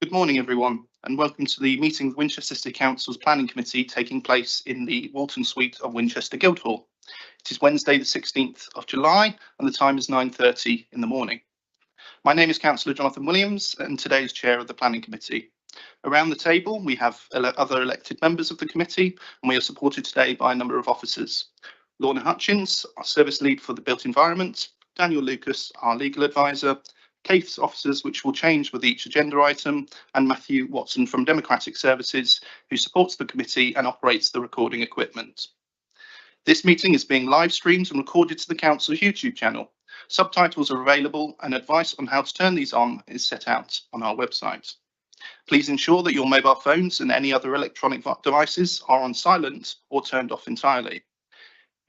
Good morning, everyone, and welcome to the meeting of Winchester City Council's Planning Committee taking place in the Walton Suite of Winchester Guildhall. It is Wednesday, the 16th of July, and the time is 9:30 in the morning. My name is Councillor Jonathan Williams, and today is Chair of the Planning Committee. Around the table, we have other elected members of the committee, and we are supported today by a number of officers. Lorna Hutchins, our Service Lead for the Built Environment, Daniel Lucas, our Legal Advisor, Kate's officers, which will change with each agenda item, and Matthew Watson from Democratic Services, who supports the committee and operates the recording equipment. This meeting is being live streamed and recorded to the Council's YouTube channel. Subtitles are available and advice on how to turn these on is set out on our website. Please ensure that your mobile phones and any other electronic devices are on silent or turned off entirely.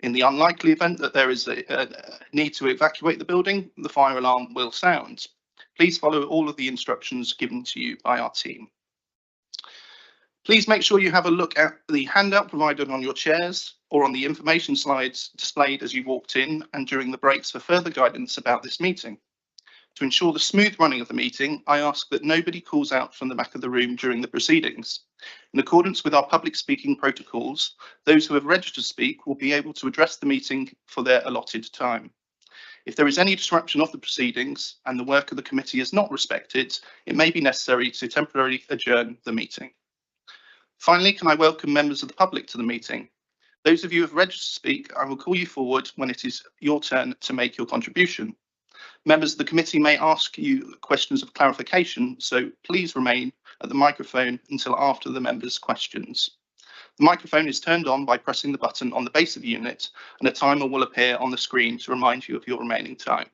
In the unlikely event that there is a need to evacuate the building, the fire alarm will sound. Please follow all of the instructions given to you by our team. Please make sure you have a look at the handout provided on your chairs or on the information slides displayed as you walked in and during the breaks for further guidance about this meeting. To ensure the smooth running of the meeting, I ask that nobody calls out from the back of the room during the proceedings. In accordance with our public speaking protocols, those who have registered to speak will be able to address the meeting for their allotted time. If there is any disruption of the proceedings and the work of the committee is not respected, it may be necessary to temporarily adjourn the meeting. Finally, can I welcome members of the public to the meeting? Those of you who have registered to speak, I will call you forward when it is your turn to make your contribution. Members of the committee may ask you questions of clarification, so please remain at the microphone until after the members' questions. The microphone is turned on by pressing the button on the base of the unit, and a timer will appear on the screen to remind you of your remaining time.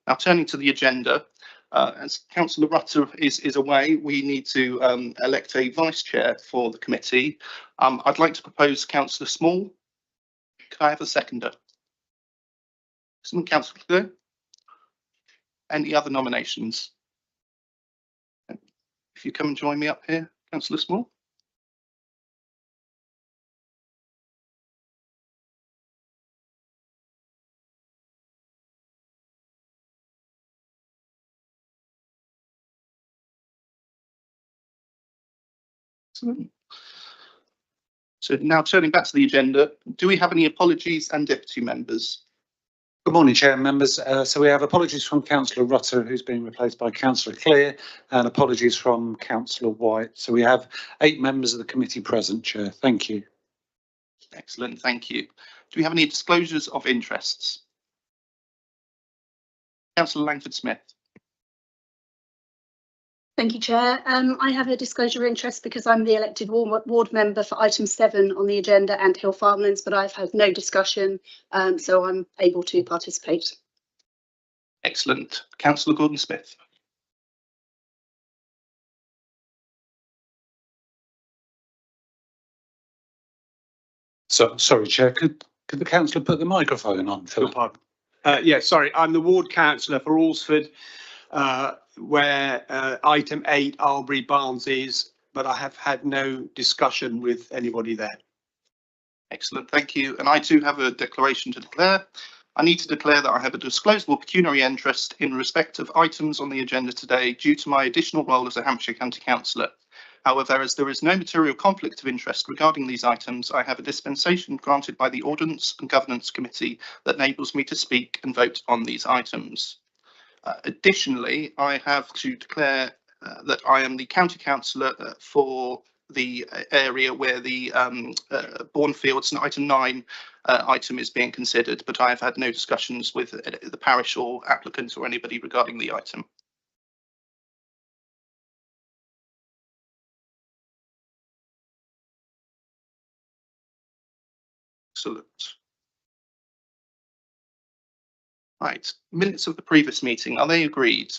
Now, turning to the agenda, as Councillor Rutter is away, we need to elect a vice chair for the committee. I'd like to propose Councillor Small. Can I have a seconder? Councillor Clear? Any other nominations? If you come and join me up here, Councillor Small. Excellent. So now turning back to the agenda, do we have any apologies and deputy members? Good morning, Chair and members. So we have apologies from Councillor Rutter, who's being replaced by Councillor Clear, and apologies from Councillor White. So we have 8 members of the committee present, Chair. Thank you. Excellent, thank you. Do we have any disclosures of interests? Councillor Langford-Smith. Thank you, Chair. I have a disclosure of interest because I'm the elected ward member for item 7 on the agenda, Ant Hill Farmlands, but I've had no discussion, so I'm able to participate. Excellent. Councillor Gordon-Smith. So, sorry, Chair, could the councillor put the microphone on? Yeah, sorry, I'm the ward councillor for Alresford, where item 8 Albury Barnes is, but I have had no discussion with anybody there. Excellent, thank you. And I too have a declaration to declare. I need to declare that I have a disclosable pecuniary interest in respect of items on the agenda today due to my additional role as a Hampshire County Councillor. However, as there is no material conflict of interest regarding these items, I have a dispensation granted by the Ordnance and Governance Committee that enables me to speak and vote on these items. Additionally, I have to declare that I am the County Councillor for the area where the Bournefields item 9 item is being considered, but I have had no discussions with the parish or applicants or anybody regarding the item. Excellent. Right, minutes of the previous meeting, are they agreed?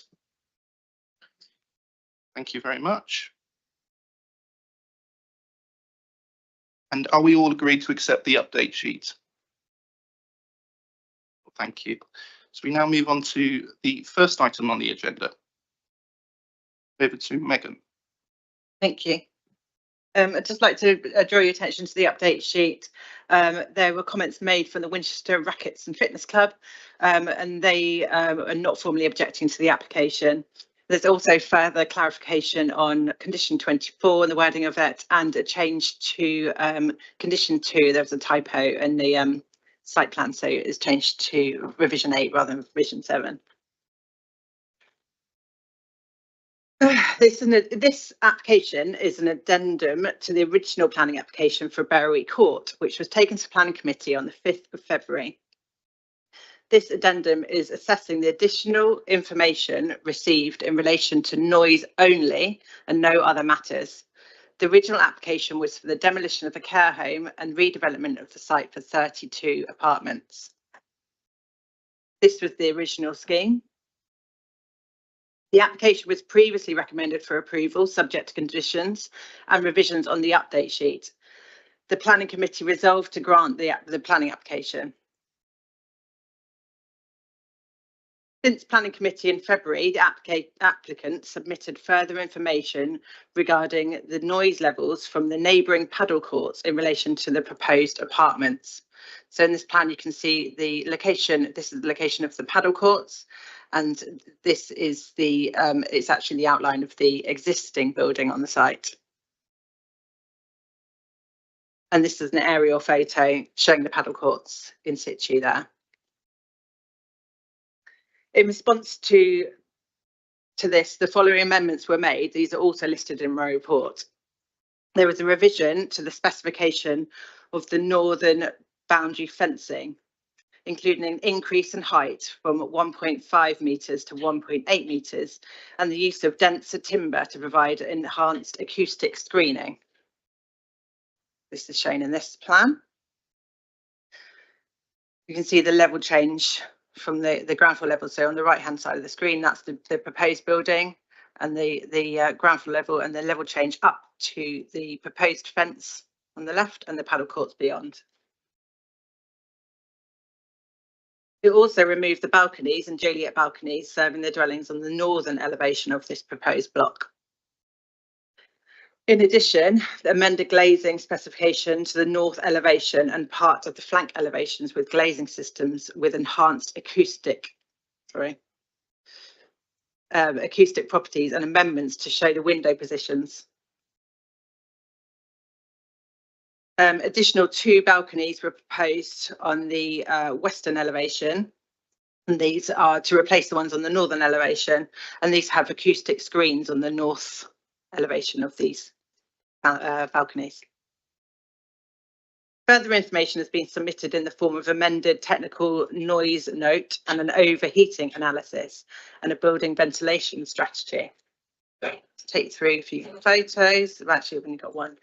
Thank you very much. And are we all agreed to accept the update sheet? Thank you. So we now move on to the first item on the agenda. Over to Megan. Thank you. I'd just like to draw your attention to the update sheet. There were comments made from the Winchester Rackets and Fitness Club, and they are not formally objecting to the application. There's also further clarification on condition 24 and the wording of it, and a change to condition 2. There was a typo in the site plan, so it's changed to revision 8 rather than revision 7. This application is an addendum to the original planning application for Berwick Court, which was taken to planning committee on the 5th of February. This addendum is assessing the additional information received in relation to noise only and no other matters. The original application was for the demolition of a care home and redevelopment of the site for 32 apartments. This was the original scheme. The application was previously recommended for approval, subject to conditions and revisions on the update sheet. The planning committee resolved to grant the planning application. Since planning committee in February, the applicant submitted further information regarding the noise levels from the neighbouring paddle courts in relation to the proposed apartments. So in this plan, you can see the location. This is the location of the paddle courts, and this is the it's actually the outline of the existing building on the site. And this is an aerial photo showing the paddle courts in situ there. In response to this, the following amendments were made. These are also listed in my report. There was a revision to the specification of the northern boundary fencing, including an increase in height from 1.5 metres to 1.8 metres, and the use of denser timber to provide enhanced acoustic screening. This is shown in this plan. You can see the level change from the ground floor level. So on the right hand side of the screen, that's the proposed building, and the ground floor level, and the level change up to the proposed fence on the left and the paddle courts beyond. It also removed the balconies and Joliet balconies serving the dwellings on the northern elevation of this proposed block. In addition, the amended glazing specification to the north elevation and part of the flank elevations with glazing systems with enhanced acoustic properties, and amendments to show the window positions. Additional 2 balconies were proposed on the western elevation, and these are to replace the ones on the northern elevation, and these have acoustic screens on the north elevation of these balconies. Further information has been submitted in the form of amended technical noise note and an overheating analysis and a building ventilation strategy. Take through a few photos. Actually, I've only got one.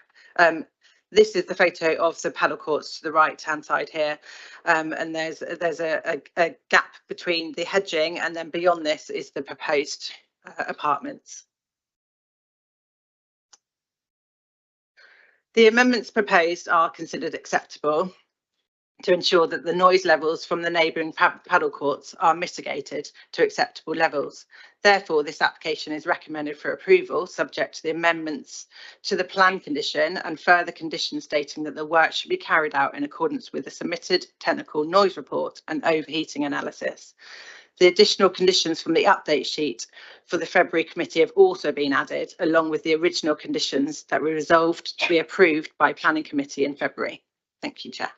This is the photo of the paddle courts to the right hand side here, and there's a gap between the hedging, and then beyond this is the proposed apartments. The amendments proposed are considered acceptable to ensure that the noise levels from the neighbouring paddle courts are mitigated to acceptable levels. Therefore, this application is recommended for approval, subject to the amendments to the plan condition and further conditions stating that the work should be carried out in accordance with the submitted technical noise report and overheating analysis. The additional conditions from the update sheet for the February committee have also been added, along with the original conditions that were resolved to be approved by planning committee in February. Thank you, Chair.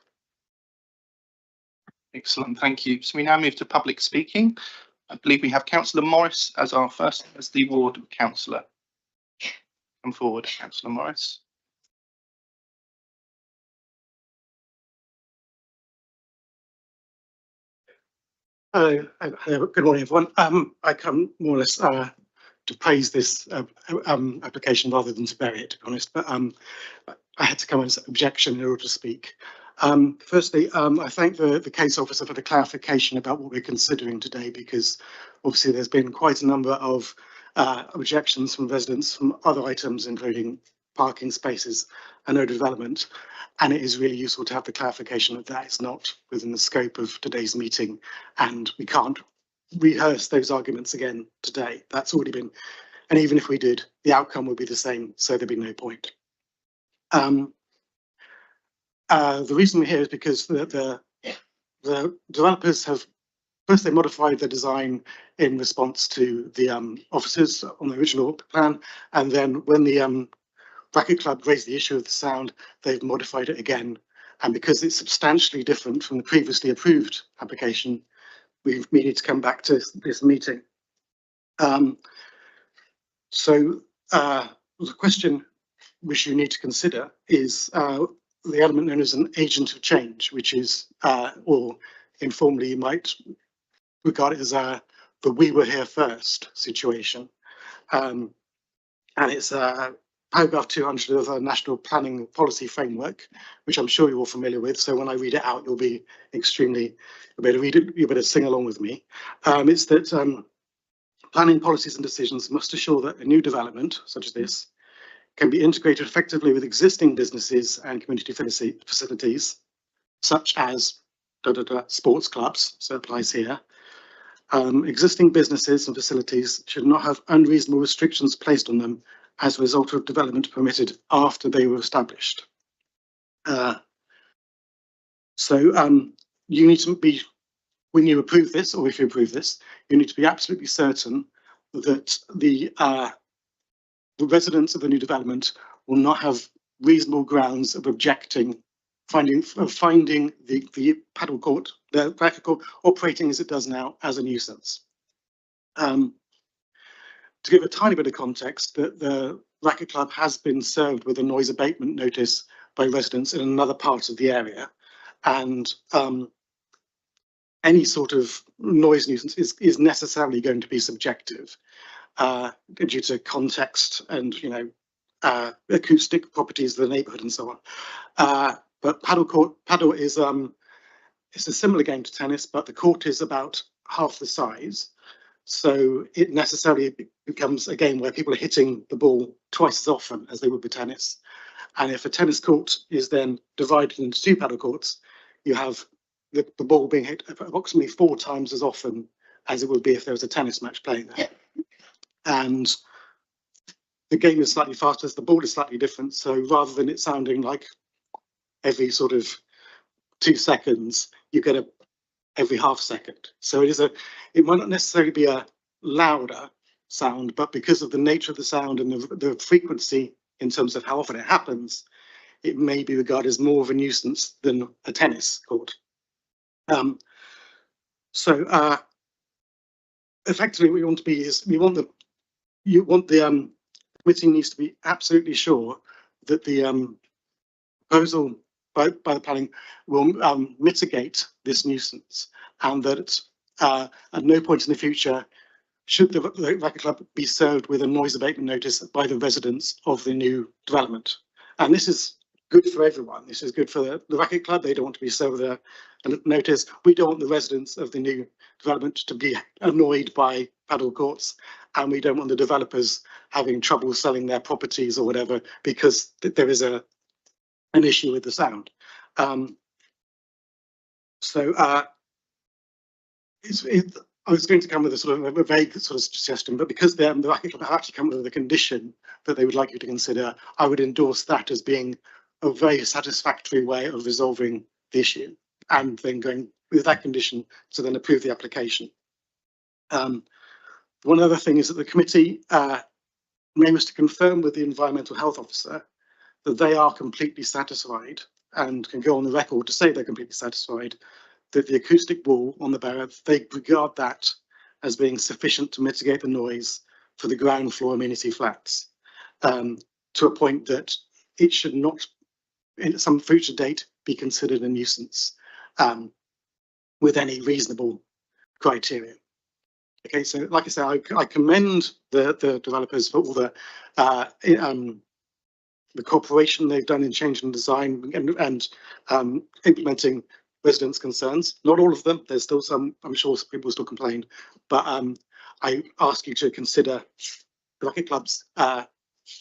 Excellent, thank you. So we now move to public speaking. I believe we have Councillor Morris as our first, as the ward councillor. Come forward, Councillor Morris. Hello, good morning, everyone. I come more or less to praise this application rather than to bury it, to be honest, but I had to come as an objection in order to speak. Firstly, I thank the case officer for the clarification about what we're considering today, because obviously there's been quite a number of objections from residents from other items, including parking spaces and no development. And it is really useful to have the clarification that that is not within the scope of today's meeting, and we can't rehearse those arguments again today. That's already been, and even if we did, the outcome would be the same, so there'd be no point. The reason we're here is because the developers have first they modified the design in response to the officers on the original plan, and then when the Bracket Club raised the issue of the sound, they've modified it again. And because it's substantially different from the previously approved application, we need to come back to this meeting. So the question which you need to consider is the element known as an agent of change, which is, or informally you might regard it as the "we were here first" situation. And it's paragraph 200 of the National Planning Policy Framework, which I'm sure you're all familiar with. So when I read it out, you'll be extremely, you better read it, you better sing along with me. It's that planning policies and decisions must assure that a new development, such as this, can be integrated effectively with existing businesses and community facilities, such as sports clubs, so it applies here. Existing businesses and facilities should not have unreasonable restrictions placed on them as a result of development permitted after they were established. You need to be, when you approve this, or if you approve this, you need to be absolutely certain that the residents of the new development will not have reasonable grounds of objecting, finding the paddle court, the racket court, operating as it does now as a nuisance. To give a tiny bit of context, the Racket Club has been served with a noise abatement notice by residents in another part of the area, and any sort of noise nuisance is necessarily going to be subjective due to context and, you know, acoustic properties of the neighbourhood and so on. But paddle is it's a similar game to tennis, but the court is about half the size. So it necessarily becomes a game where people are hitting the ball twice as often as they would with tennis. And if a tennis court is then divided into two paddle courts, you have the ball being hit approximately 4 times as often as it would be if there was a tennis match playing there. And the game is slightly faster, the ball is slightly different. So rather than it sounding like every sort of 2 seconds, you get every half second. So it might not necessarily be a louder sound, but because of the nature of the sound and the frequency in terms of how often it happens, it may be regarded as more of a nuisance than a tennis court. Effectively, what we want to be is the committee needs to be absolutely sure that the proposal by the planning will mitigate this nuisance, and that at no point in the future should the Racket Club be served with a noise abatement notice by the residents of the new development. And this is good for everyone. This is good for the Racket Club. They don't want to be served with a notice. We don't want the residents of the new development to be annoyed by paddle courts, and we don't want the developers having trouble selling their properties or whatever because there is an issue with the sound. I was going to come with a sort of a vague sort of suggestion, but because the Racket Club have actually come with a condition that they would like you to consider, I would endorse that as being a very satisfactory way of resolving the issue, and then going with that condition to then approve the application. One other thing is that the committee aims to confirm with the environmental health officer that they are completely satisfied, and can go on the record to say they're completely satisfied, that the acoustic wall on the barrier, they regard that as being sufficient to mitigate the noise for the ground floor amenity flats, to a point that it should not, in some future date, be considered a nuisance with any reasonable criteria. Okay, so like I say, I commend the developers for all the cooperation they've done in changing design and implementing residents' concerns. Not all of them. There's still some, I'm sure people still complain, but I ask you to consider the Racket Club's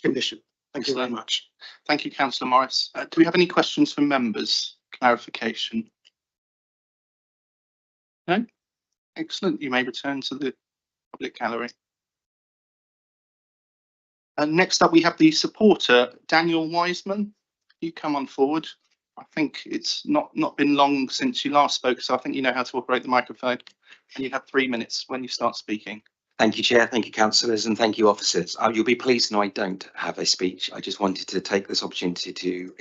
condition. Thank you very much. Thank you, Councillor Morris. Do we have any questions from members? Clarification? No? Excellent. You may return to the public gallery. And next up, we have the supporter, Daniel Wiseman. You come on forward. I think it's not been long since you last spoke, so I think you know how to operate the microphone. and you have 3 minutes when you start speaking. Thank you, Chair. Thank you, councillors, and thank you, officers. You'll be pleased to know I don't have a speech. I just wanted to take this opportunity to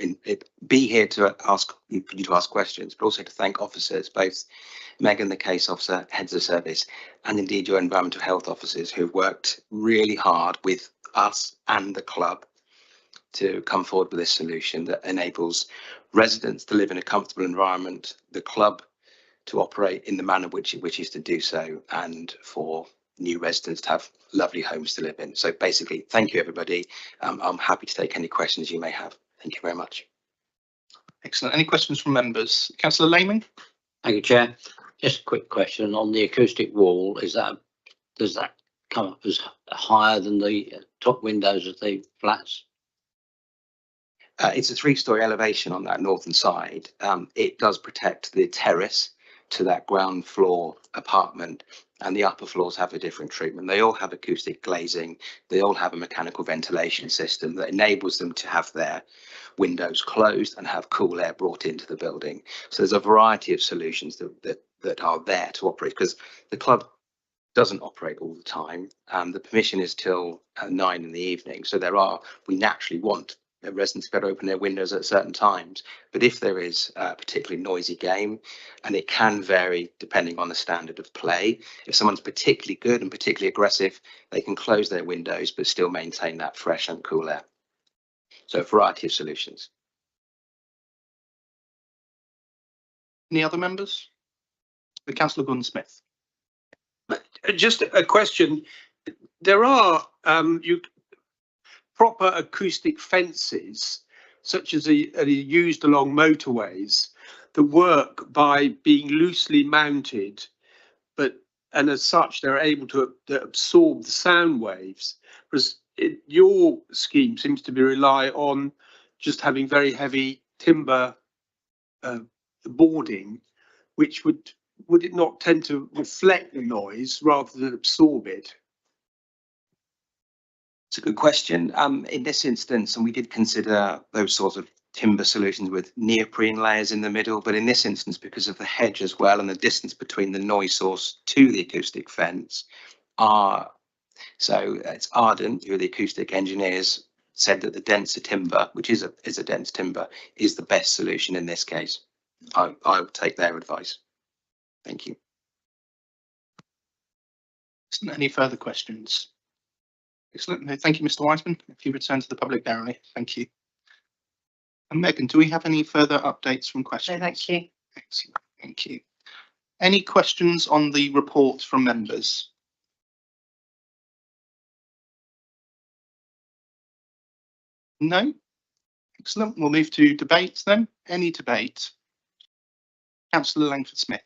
be here to ask you to ask questions, but also to thank officers, both Megan, the case officer, heads of service, and indeed your environmental health officers who've worked really hard with us and the club to come forward with this solution that enables residents to live in a comfortable environment, the club to operate in the manner which it wishes to do so, and for new residents to have lovely homes to live in. So basically, thank you, everybody. I'm happy to take any questions you may have. Thank you very much. Excellent. Any questions from members? Councillor Lehman? Thank you, Chair. Just a quick question on the acoustic wall. Does that come up as higher than the top windows of the flats? It's a 3-story elevation on that northern side. It does protect the terrace to that ground floor apartment, and the upper floors have a different treatment. They all have acoustic glazing. They all have a mechanical ventilation system that enables them to have their windows closed and have cool air brought into the building. So there's a variety of solutions that are there to operate, because the club doesn't operate all the time. The permission is till 9 in the evening. So we naturally want residents to be able to open their windows at certain times. But if there is a particularly noisy game, and it can vary depending on the standard of play, if someone's particularly good and particularly aggressive, they can close their windows but still maintain that fresh and cool air. So a variety of solutions. Any other members? The Councillor Gunn-Smith. Just a question. There are proper acoustic fences, such as are used along motorways, that work by being loosely mounted, and as such they're able to absorb the sound waves. Whereas your scheme seems to rely on just having very heavy timber boarding, which would it not tend to reflect the noise rather than absorb it? It's a good question. In this instance, and we did consider those sorts of timber solutions with neoprene layers in the middle, but in this instance, because of the hedge as well and the distance between the noise source to the acoustic fence, so it's Ardent, who are the acoustic engineers, said that the denser timber, which is a dense timber, is the best solution in this case. I would take their advice. Thank you. Any further questions? Excellent. No, thank you, Mr. Wiseman. If you return to the public gallery, thank you. And Megan, do we have any further updates from questions? No, thank you. Excellent. Thank you. Any questions on the report from members? No? Excellent. We'll move to debate then. Any debate? Councillor Langford-Smith.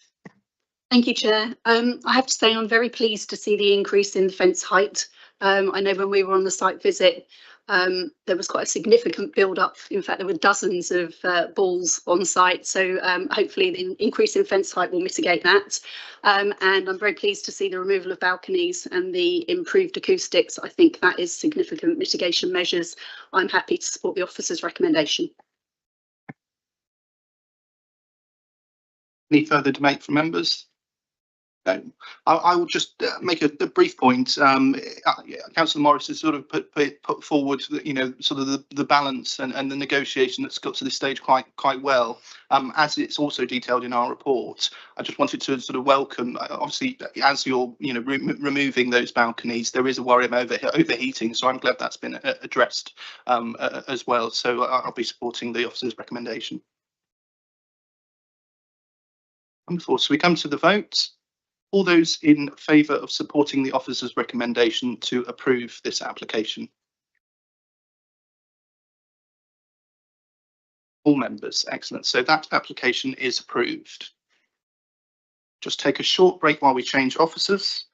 Thank you, Chair. I have to say I'm very pleased to see the increase in the fence height. I know when we were on the site visit, there was quite a significant build-up. In fact, there were dozens of balls on site. So hopefully the increase in fence height will mitigate that. And I'm very pleased to see the removal of balconies and the improved acoustics. I think that is significant mitigation measures. I'm happy to support the officer's recommendation. Any further debate from members? No. I will just make a brief point. Councillor Morris has sort of put forward, sort of the balance and the negotiation that's got to this stage quite well, as it's also detailed in our report. I just wanted to sort of welcome, obviously, as you're removing those balconies, there is a worry of overheating. So I'm glad that's been addressed as well. So I'll be supporting the officer's recommendation. Wonderful. So we come to the vote. All those in favour of supporting the officer's recommendation to approve this application? All members, excellent. So that application is approved. Just take a short break while we change officers.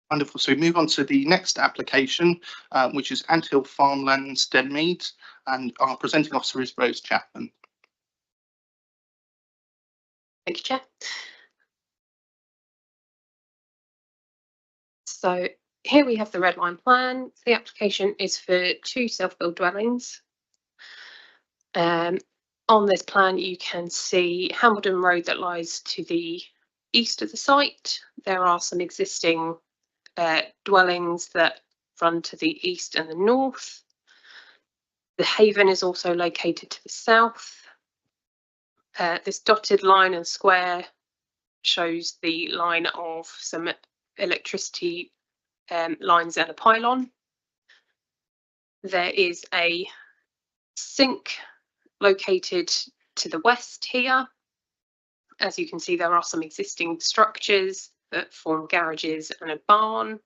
Wonderful. So we move on to the next application, which is Anthill Farmlands, Denmead, and our presenting officer is Rose Chapman. Thank you, Chair. So here we have the red line plan. The application is for 2 self-built dwellings. On this plan, you can see Hambledon Road that lies to the east of the site. There are some existing dwellings that run to the east and the north. The haven is also located to the south. This dotted line and square shows the line of some electricity lines and a pylon. There is a sink located to the west here. As you can see, there are some existing structures that form garages and a barn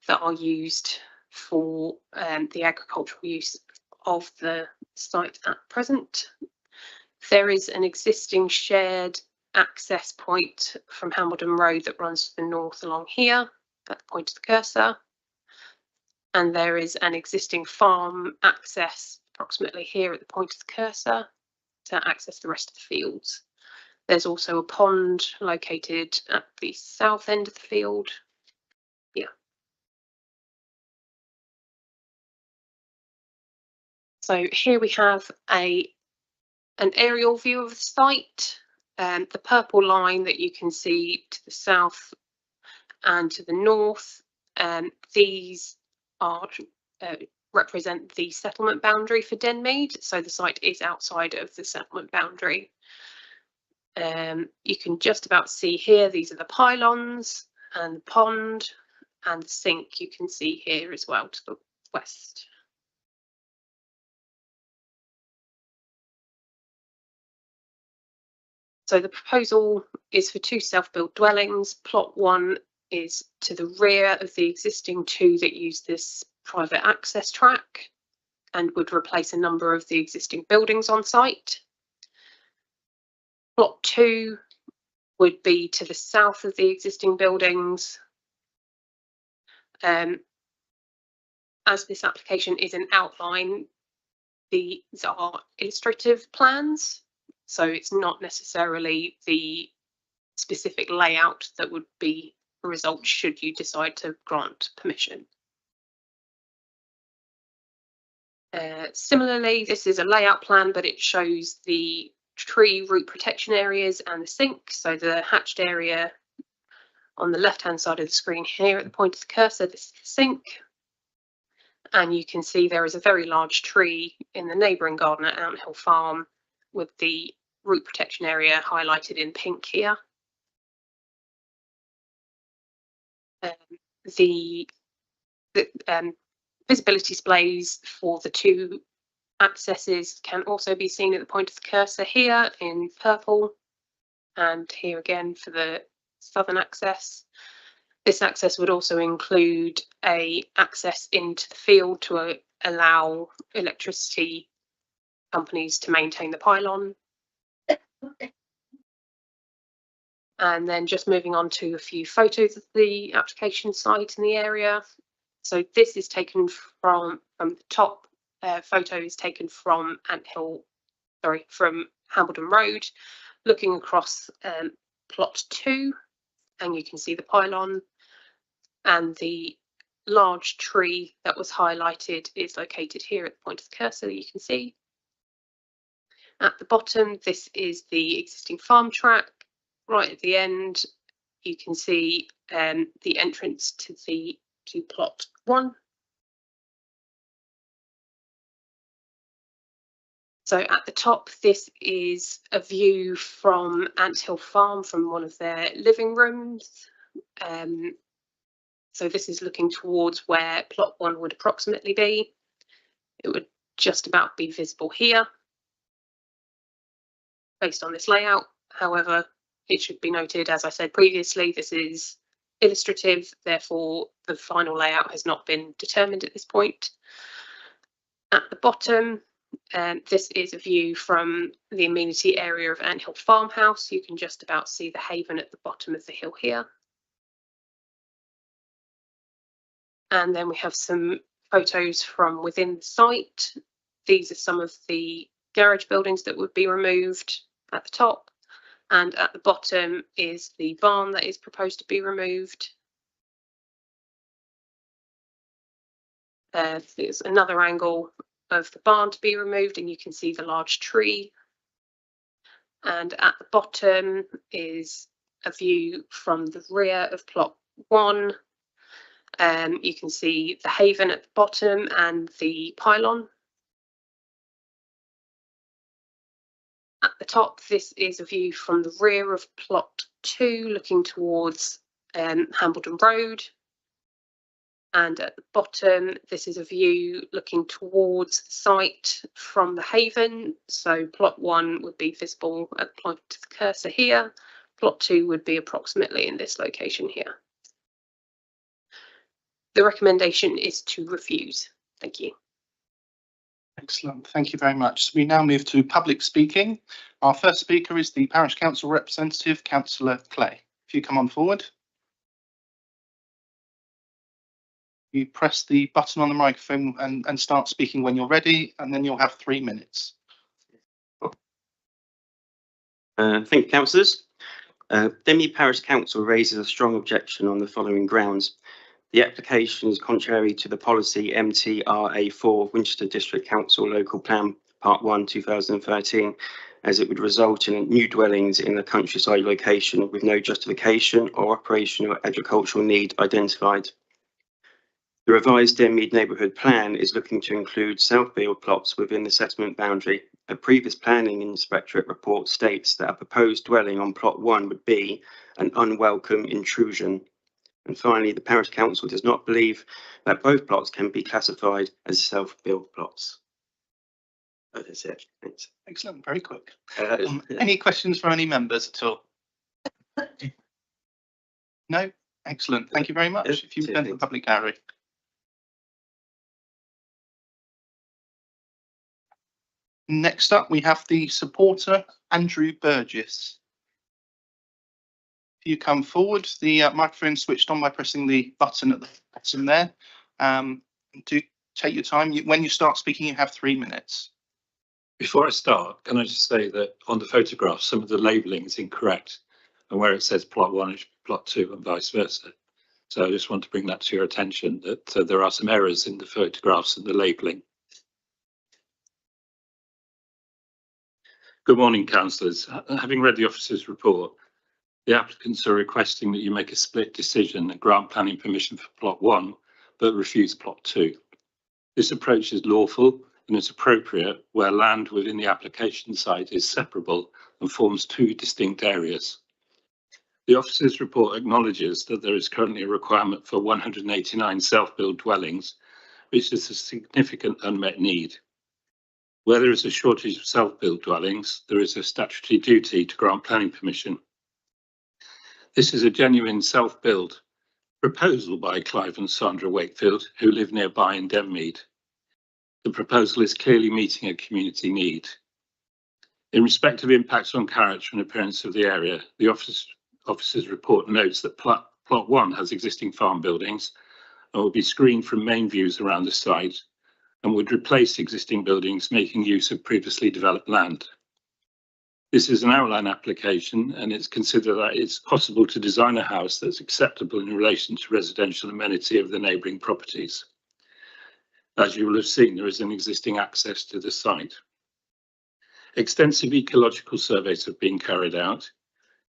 that are used for the agricultural use of the site at present. There is an existing shared access point from Hambledon Road that runs to the north along here at the point of the cursor. And there is an existing farm access approximately here at the point of the cursor to access the rest of the fields. There's also a pond located at the south end of the field. Yeah. So here we have an aerial view of the site. The purple line that you can see to the south and to the north, these are represent the settlement boundary for Denmead. So the site is outside of the settlement boundary. You can just about see here, these are the pylons and the pond, and the sink you can see here as well to the west. So the proposal is for 2 self-built dwellings. Plot 1 is to the rear of the existing 2 that use this private access track and would replace a number of the existing buildings on site. Plot 2 would be to the south of the existing buildings. As this application is an outline, these are illustrative plans, so it's not necessarily the specific layout that would be a result should you decide to grant permission. Similarly, this is a layout plan, but it shows the tree root protection areas and the sink. So the hatched area on the left-hand side of the screen here at the point of the cursor, this is the sink. And you can see there is a very large tree in the neighbouring garden at Anthill Farm with the root protection area highlighted in pink here. The visibility displays for the 2 accesses can also be seen at the point of the cursor here in purple, and here again for the southern access. This access would also include a access into the field to allow electricity companies to maintain the pylon. And then just moving on to a few photos of the application site in the area. So this is taken from the top photo is taken from from Hambledon Road, looking across plot 2, and you can see the pylon, and the large tree that was highlighted is located here at the point of the cursor that you can see. At the bottom, this is the existing farm track. Right at the end, you can see the entrance to plot 1. So at the top, this is a view from Anthill Farm from one of their living rooms. So this is looking towards where plot 1 would approximately be. It would just about be visible here based on this layout. However, it should be noted, as I said previously, this is illustrative, therefore the final layout has not been determined at this point. At the bottom, this is a view from the amenity area of Anthill Farmhouse. You can just about see the haven at the bottom of the hill here. And then we have some photos from within the site. These are some of the garage buildings that would be removed at the top. And at the bottom is the barn that is proposed to be removed. There's another angle of the barn to be removed, and you can see the large tree. And at the bottom is a view from the rear of plot 1. You can see the haven at the bottom and the pylon. At the top, this is a view from the rear of plot 2, looking towards Hambledon Road. And at the bottom, this is a view looking towards the site from the haven. So plot 1 would be visible at the point of the cursor here. Plot 2 would be approximately in this location here. The recommendation is to refuse. Thank you. Excellent. Thank you very much. We now move to public speaking. Our first speaker is the Parish Council representative, Councillor Clay. If you come on forward. You press the button on the microphone and start speaking when you're ready, and then you'll have 3 minutes. Thank you, councillors. Denmead Parish Council raises a strong objection on the following grounds. The application is contrary to the policy MTRA4 Winchester District Council Local Plan Part 1 2013, as it would result in new dwellings in a countryside location with no justification or operational or agricultural need identified. The revised Denmead neighbourhood plan is looking to include self-build plots within the settlement boundary. A previous planning inspectorate report states that a proposed dwelling on plot 1 would be an unwelcome intrusion. And finally, the Parish Council does not believe that both plots can be classified as self-build plots. That's it. Thanks. Excellent. Very quick. Any questions from any members at all? No? Excellent. Thank you very much. If you return to the public gallery. Next up, we have the supporter, Andrew Burgess. If you come forward, the microphone switched on by pressing the button at the bottom there. Do take your time. When you start speaking, you have 3 minutes. Before I start, can I just say that on the photograph, some of the labelling is incorrect, and where it says plot 1 is plot 2 and vice versa. So I just want to bring that to your attention, that there are some errors in the photographs and the labelling. Good morning, councillors. Having read the officer's report, the applicants are requesting that you make a split decision and grant planning permission for plot 1, but refuse plot 2. This approach is lawful and is appropriate where land within the application site is separable and forms 2 distinct areas. The officer's report acknowledges that there is currently a requirement for 189 self-build dwellings, which is a significant unmet need. Where there is a shortage of self-build dwellings, there is a statutory duty to grant planning permission. This is a genuine self-build proposal by Clive and Sandra Wakefield, who live nearby in Denmead. The proposal is clearly meeting a community need. In respect of impacts on character and appearance of the area, the officer's report notes that plot 1 has existing farm buildings and will be screened from main views around the site and would replace existing buildings making use of previously developed land. This is an outline application, and it's considered that it's possible to design a house that's acceptable in relation to residential amenity of the neighbouring properties. As you will have seen, there is an existing access to the site. Extensive ecological surveys have been carried out,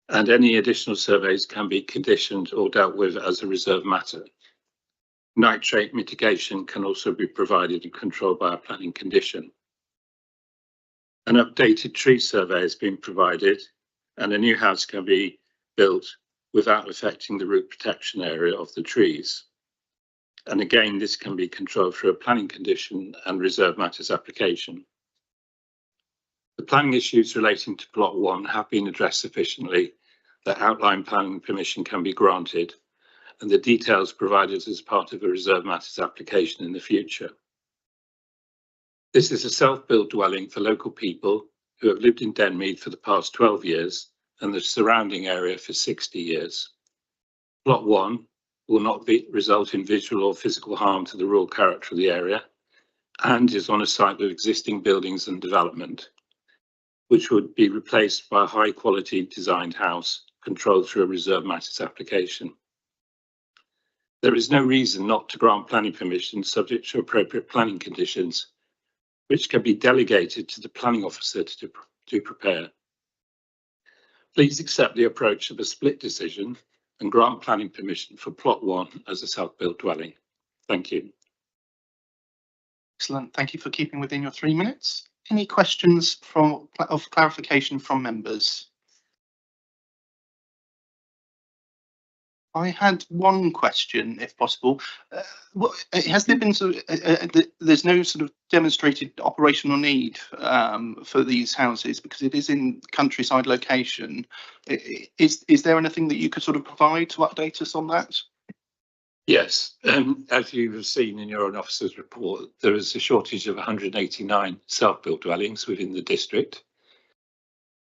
and any additional surveys can be conditioned or dealt with as a reserve matter. Nitrate mitigation can also be provided and controlled by a planning condition. An updated tree survey has been provided, and a new house can be built without affecting the root protection area of the trees. And again, this can be controlled through a planning condition and reserve matters application. The planning issues relating to plot 1 have been addressed sufficiently that outline planning permission can be granted, and the details provided as part of a reserve matters application in the future. This is a self-built dwelling for local people who have lived in Denmead for the past 12 years and the surrounding area for 60 years. Plot 1 will not result in visual or physical harm to the rural character of the area, and is on a site with existing buildings and development, which would be replaced by a high quality designed house controlled through a reserved matters application. There is no reason not to grant planning permission subject to appropriate planning conditions, which can be delegated to the planning officer to prepare. Please accept the approach of a split decision and grant planning permission for plot 1 as a self-built dwelling. Thank you. Excellent. Thank you for keeping within your 3 minutes. Any questions of clarification from members? I had one question, if possible. Has there been there's no sort of demonstrated operational need for these houses because it is in countryside location? Is there anything that you could sort of provide to update us on that? Yes, as you have seen in your own officer's report, there is a shortage of 189 self-built dwellings within the district.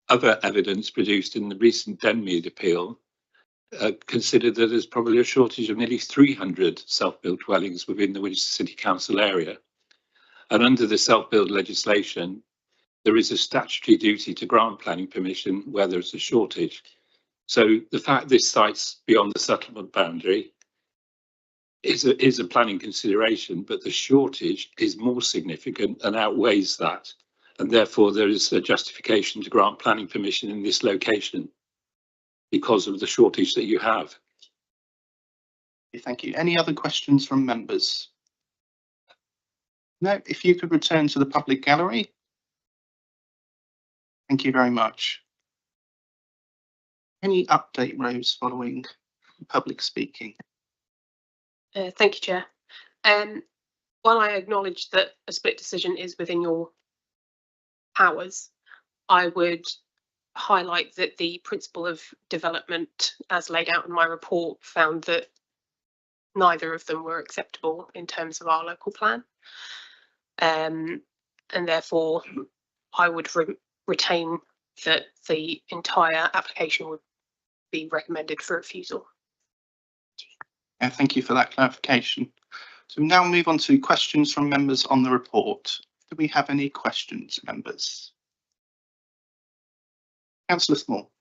Other evidence produced in the recent Denmead appeal considered that there's probably a shortage of nearly 300 self-built dwellings within the Winchester City Council area. And under the self-build legislation, there is a statutory duty to grant planning permission where there's a shortage. So the fact this site's beyond the settlement boundary is a planning consideration, but the shortage is more significant and outweighs that. And therefore there is a justification to grant planning permission in this location because of the shortage that you have. Thank you. Any other questions from members? No, if you could return to the public gallery. Thank you very much. Any update, Rose, following public speaking? Thank you, Chair. While I acknowledge that a split decision is within your powers, I would highlight that the principle of development, as laid out in my report, found that neither of them were acceptable in terms of our local plan. And therefore, I would retain that the entire application would be recommended for refusal. Thank you for that clarification. So we now move on to questions from members on the report. Do we have any questions, members? Councillor Small.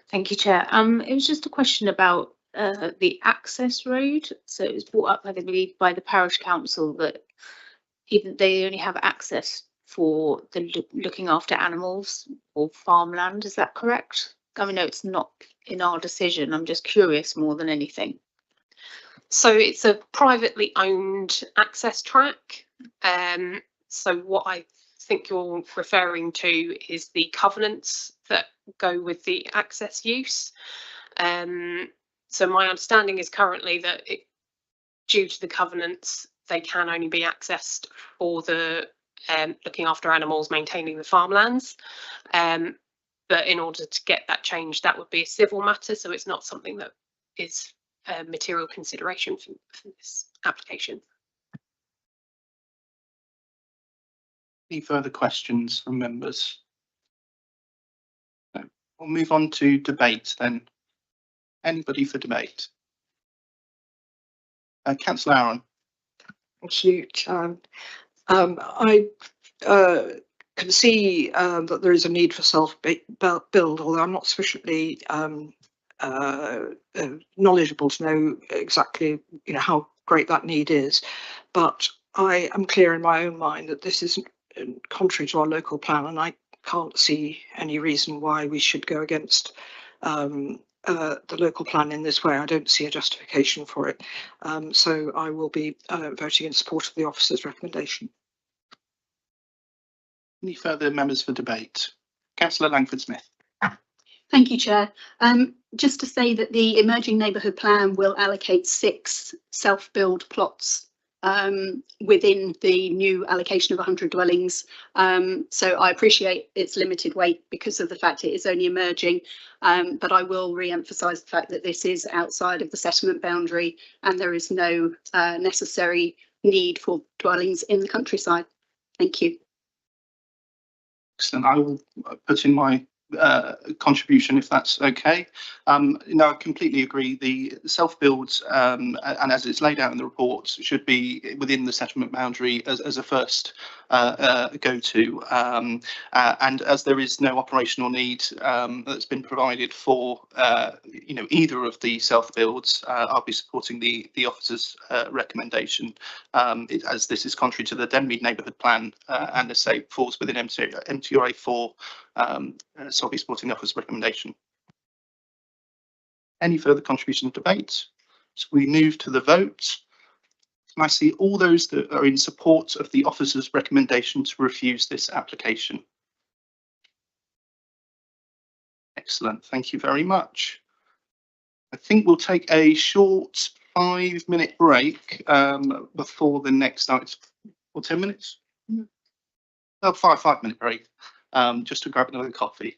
Thank you, Chair. It was just a question about the access road. So it was brought up, I believe, by the parish council that even they only have access for the looking after animals or farmland. Is that correct? I mean, no, it's not in our decision. I'm just curious more than anything. So it's a privately owned access track. So what I think you're referring to is the covenants that go with the access use. So my understanding is currently that due to the covenants, they can only be accessed for the looking after animals, maintaining the farmlands. But in order to get that changed, that would be a civil matter. So it's not something that is a material consideration for this application. Any further questions from members? No. We'll move on to debate then. Anybody for debate? Councillor Aaron. Thank you, Chair. I can see that there is a need for self-build, although I'm not sufficiently knowledgeable to know exactly, how great that need is. But I am clear in my own mind that this is contrary to our local plan, and I can't see any reason why we should go against the local plan in this way. I don't see a justification for it. So I will be voting in support of the officer's recommendation. Any further members for debate? Councillor Langford-Smith. Thank you, Chair. Just to say that the Emerging Neighbourhood Plan will allocate 6 self-build plots within the new allocation of 100 dwellings. So I appreciate its limited weight because of the fact it is only emerging, but I will re-emphasise the fact that this is outside of the settlement boundary and there is no necessary need for dwellings in the countryside. Thank you. Excellent. I will put in my contribution, if that's okay. No, I completely agree. The self-builds, and as it's laid out in the report, should be within the settlement boundary as a first go-to. And as there is no operational need that's been provided for, either of the self-builds, I'll be supporting the officer's recommendation, as this is contrary to the Denmead Neighbourhood Plan, and as say falls within MTRA 4. So I'll be supporting the officer's recommendation. Any further contribution to debate? So we move to the vote. Can I see all those that are in support of the officer's recommendation to refuse this application? Excellent, thank you very much. I think we'll take a short 5-minute break before the next item, or 10 minutes? Oh, 5-minute break, just to grab another coffee.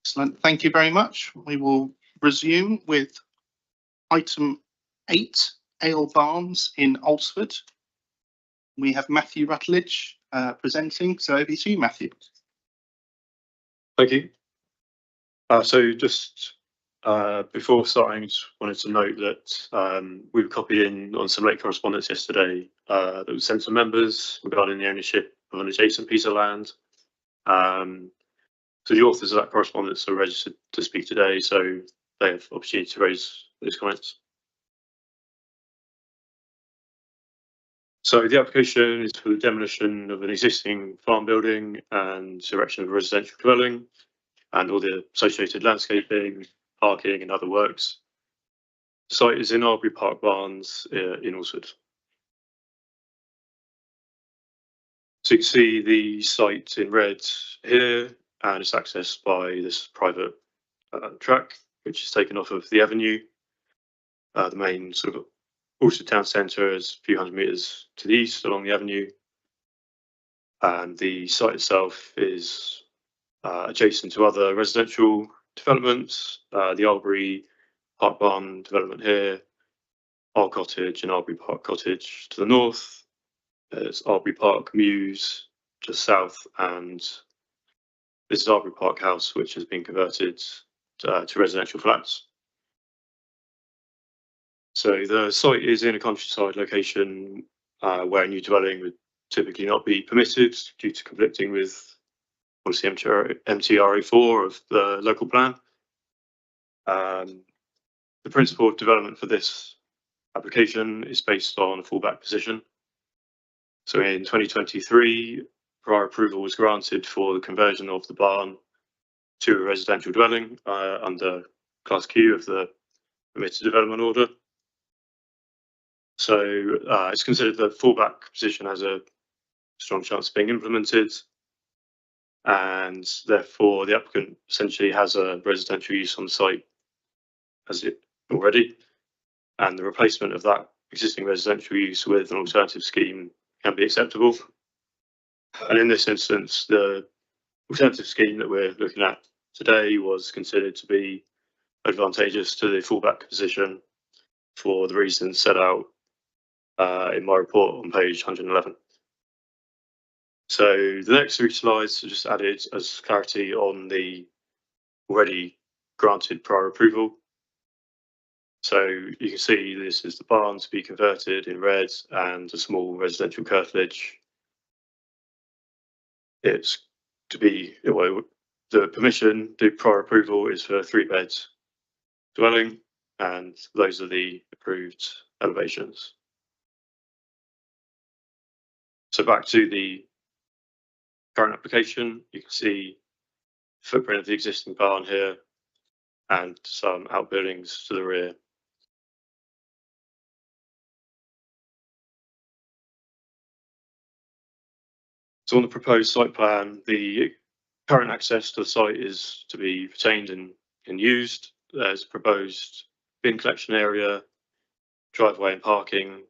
Excellent. Thank you very much. We will resume with item 8, Ale Barns in Alresford. We have Matthew Rutledge presenting. So over to you, Matthew. Thank you. So just before starting, just wanted to note that we were copied in on some late correspondence yesterday that was sent to members regarding the ownership of an adjacent piece of land. So the authors of that correspondence are registered to speak today, so they have opportunity to raise those comments. So the application is for the demolition of an existing farm building and erection of a residential dwelling and all the associated landscaping, parking and other works. The site is in Arbury Park Barns in Alresford. So you can see the site in red here, and it's accessed by this private track, which is taken off of the avenue. The main sort of Alresford town centre is a few hundred metres to the east along the avenue. And the site itself is adjacent to other residential developments, the Arbury Park Barn development here, Our Cottage and Arbury Park Cottage to the north. There's Arbury Park Mews just south, and this is Arbury Park House, which has been converted to residential flats. So the site is in a countryside location where a new dwelling would typically not be permitted due to conflicting with policy MTRA4 of the local plan. The principle of development for this application is based on a fallback position. So in 2023, prior approval was granted for the conversion of the barn to a residential dwelling under Class Q of the permitted development order. So it's considered the fallback position has a strong chance of being implemented, and therefore the applicant essentially has a residential use on the site as it already, and the replacement of that existing residential use with an alternative scheme can be acceptable. And in this instance, the alternative scheme that we're looking at today was considered to be advantageous to the fallback position for the reasons set out in my report on page 111. So the next 3 slides are just added as clarity on the already granted prior approval. So you can see this is the barn to be converted in red and a small residential curtilage. It's to be, well, the permission, the prior approval is for 3-bed dwelling, and those are the approved elevations. So back to the current application, you can see the footprint of the existing barn here and some outbuildings to the rear. So on the proposed site plan, the current access to the site is to be retained and used. There's a proposed bin collection area, driveway and parking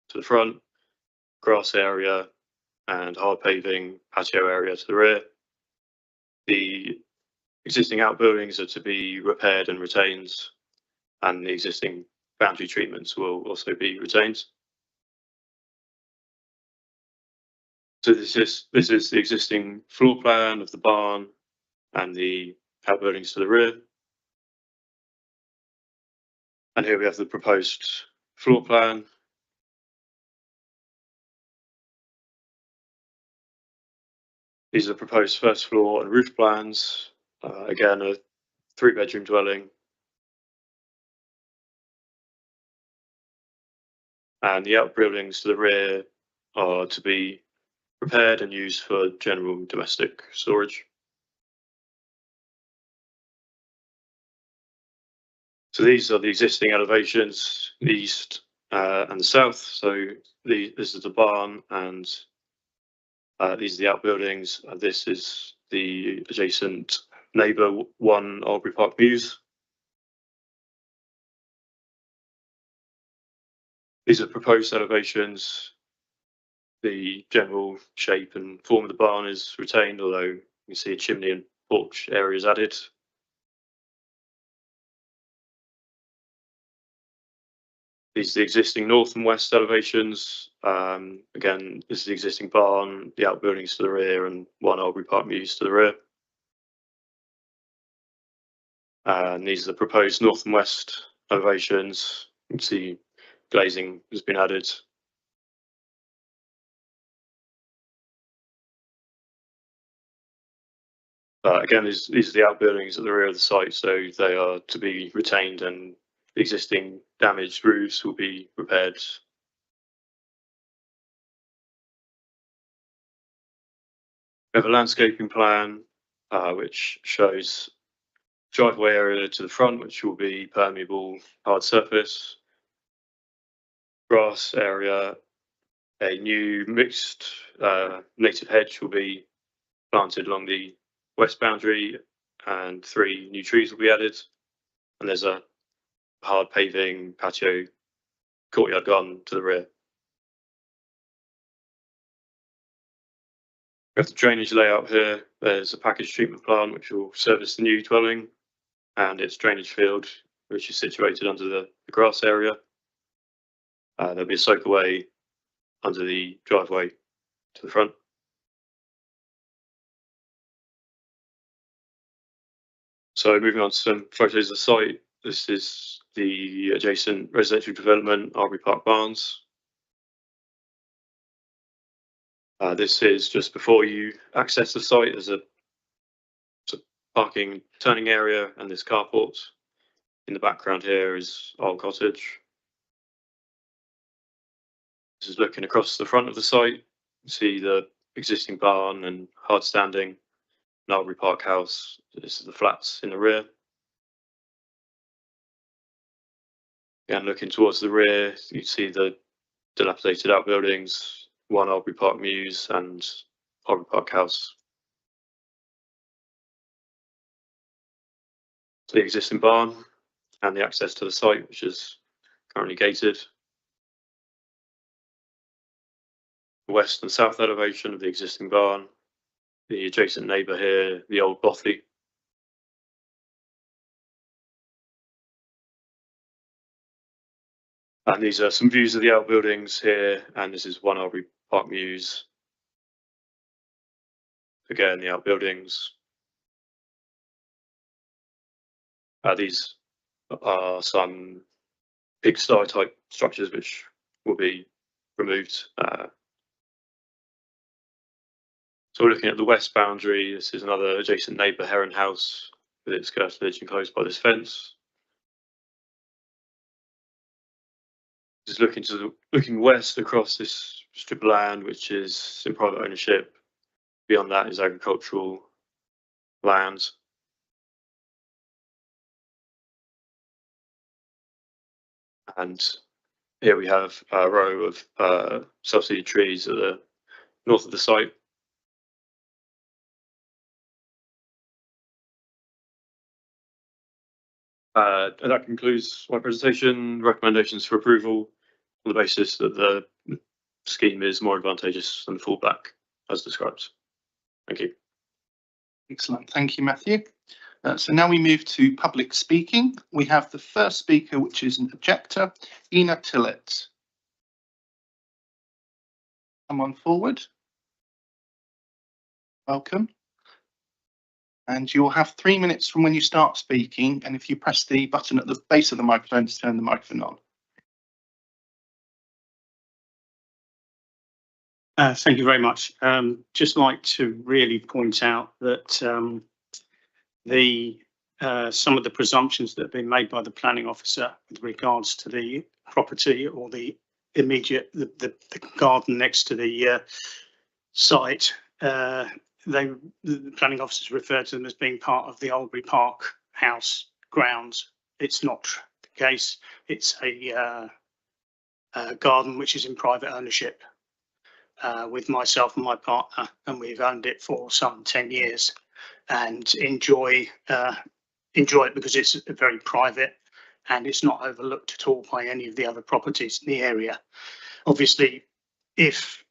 to the front, grass area and hard paving patio area to the rear. The existing outbuildings are to be repaired and retained, and the existing boundary treatments will also be retained. So this is the existing floor plan of the barn and the outbuildings to the rear. And here we have the proposed floor plan. These are the proposed first floor and roof plans. Again, a 3-bedroom dwelling. And the outbuildings to the rear are to be repaired and used for general domestic storage. So these are the existing elevations, the east and the south. So this is the barn, and these are the outbuildings. This is the adjacent neighbour, 1 Arbury Park Mews. These are proposed elevations. The general shape and form of the barn is retained, although you can see a chimney and porch areas added. These are the existing north and west elevations. Again, this is the existing barn, the outbuildings to the rear, and one Albury Park Mews to the rear. And these are the proposed north and west elevations. You can see glazing has been added. Again, these are the outbuildings at the rear of the site, so they are to be retained, and the existing damaged roofs will be repaired. We have a landscaping plan which shows driveway area to the front, which will be permeable hard surface, grass area, a new mixed native hedge will be planted along the west boundary, and 3 new trees will be added. And there's a hard paving patio courtyard garden to the rear. We have the drainage layout here. There's a package treatment plant which will service the new dwelling, and its drainage field, which is situated under the grass area. There'll be a soakaway under the driveway to the front. So moving on to some photos of the site. This is the adjacent residential development, Albury Park Barns. This is just before you access the site. There's a parking turning area and this carport. In the background here is Old Cottage. This is looking across the front of the site. You see the existing barn and hard standing Albury Park House. This is the flats in the rear. Again, looking towards the rear, you see the dilapidated outbuildings, one Albury Park Mews and Albury Park House. The existing barn and the access to the site, which is currently gated. The west and south elevation of the existing barn. The adjacent neighbour here, the old bothy. And these are some views of the outbuildings here, and this is one Albury Park Mews. Again, the outbuildings. These are some pigsty type structures which will be removed. So we're looking at the west boundary. This is another adjacent neighbour, Heron House, with its curtilage enclosed by this fence. Just looking west across this strip of land, which is in private ownership. Beyond that is agricultural land. And here we have a row of subsidy trees at the north of the site. And that concludes my presentation. Recommendations for approval on the basis that the scheme is more advantageous than the fallback as described. Thank you. Excellent. Thank you, Matthew. So now we move to public speaking. We have the first speaker, which is an objector, Ina Tillett. Come on forward. Welcome. And you'll have 3 minutes from when you start speaking, and if you press the button at the base of the microphone to turn the microphone on. Thank you very much. Just like to really point out that some of the presumptions that have been made by the planning officer with regards to the property or the immediate the garden next to the site, the planning officers referred to them as being part of the Albury Park House grounds. It's not the case. It's a garden which is in private ownership with myself and my partner, and we've owned it for some 10 years and enjoy it because it's very private and it's not overlooked at all by any of the other properties in the area. Obviously, if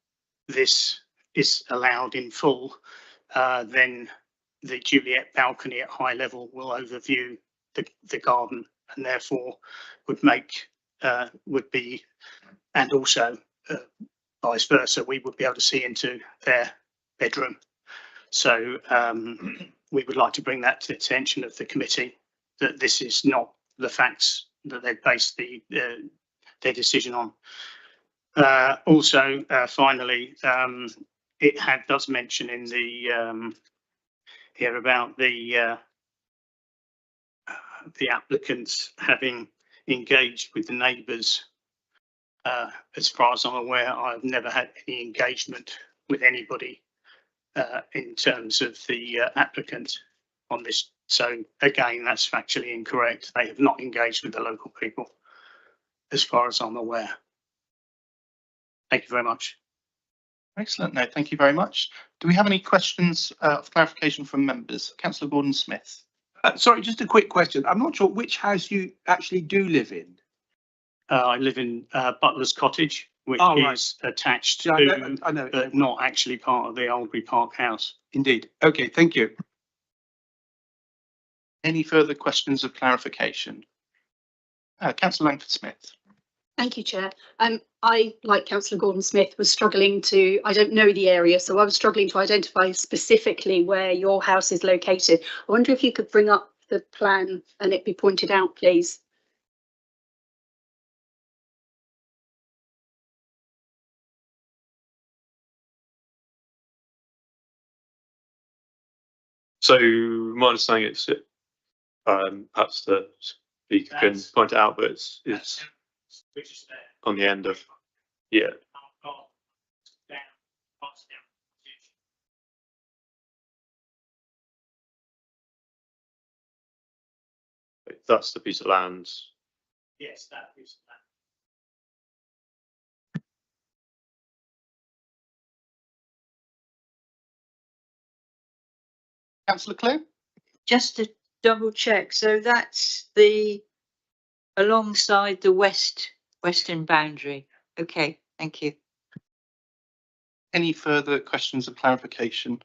this is allowed in full, then the Juliet balcony at high level will overview the garden and therefore would make would be, and also vice versa, we would be able to see into their bedroom. So we would like to bring that to the attention of the committee, that this is not the facts that they've based their decision on. Also, finally, it does mention in the here about the applicants having engaged with the neighbours. As far as I'm aware, I've never had any engagement with anybody in terms of the applicant on this. So again, that's factually incorrect. They have not engaged with the local people, as far as I'm aware. Thank you very much. Excellent. No, thank you very much. Do we have any questions of clarification from members? Councillor Gordon-Smith. Sorry, just a quick question. I'm not sure which house you actually do live in. I live in Butler's Cottage, which is attached Yeah, to, I know. but not actually part of the Albury Park house. Indeed. Okay, thank you. Any further questions of clarification? Councillor Langford-Smith. Thank you, Chair. I, like Councillor Gordon-Smith, was struggling to, I don't know the area, so I was struggling to identify specifically where your house is located. I wonder if you could bring up the plan and it be pointed out, please. So my understanding is perhaps the speaker can point it out, but it's on the end of, yeah. That's the piece of land. Yes, that is that. Councillor Clare. Just to double check, so that's the alongside the western boundary. Okay, thank you. Any further questions of clarification?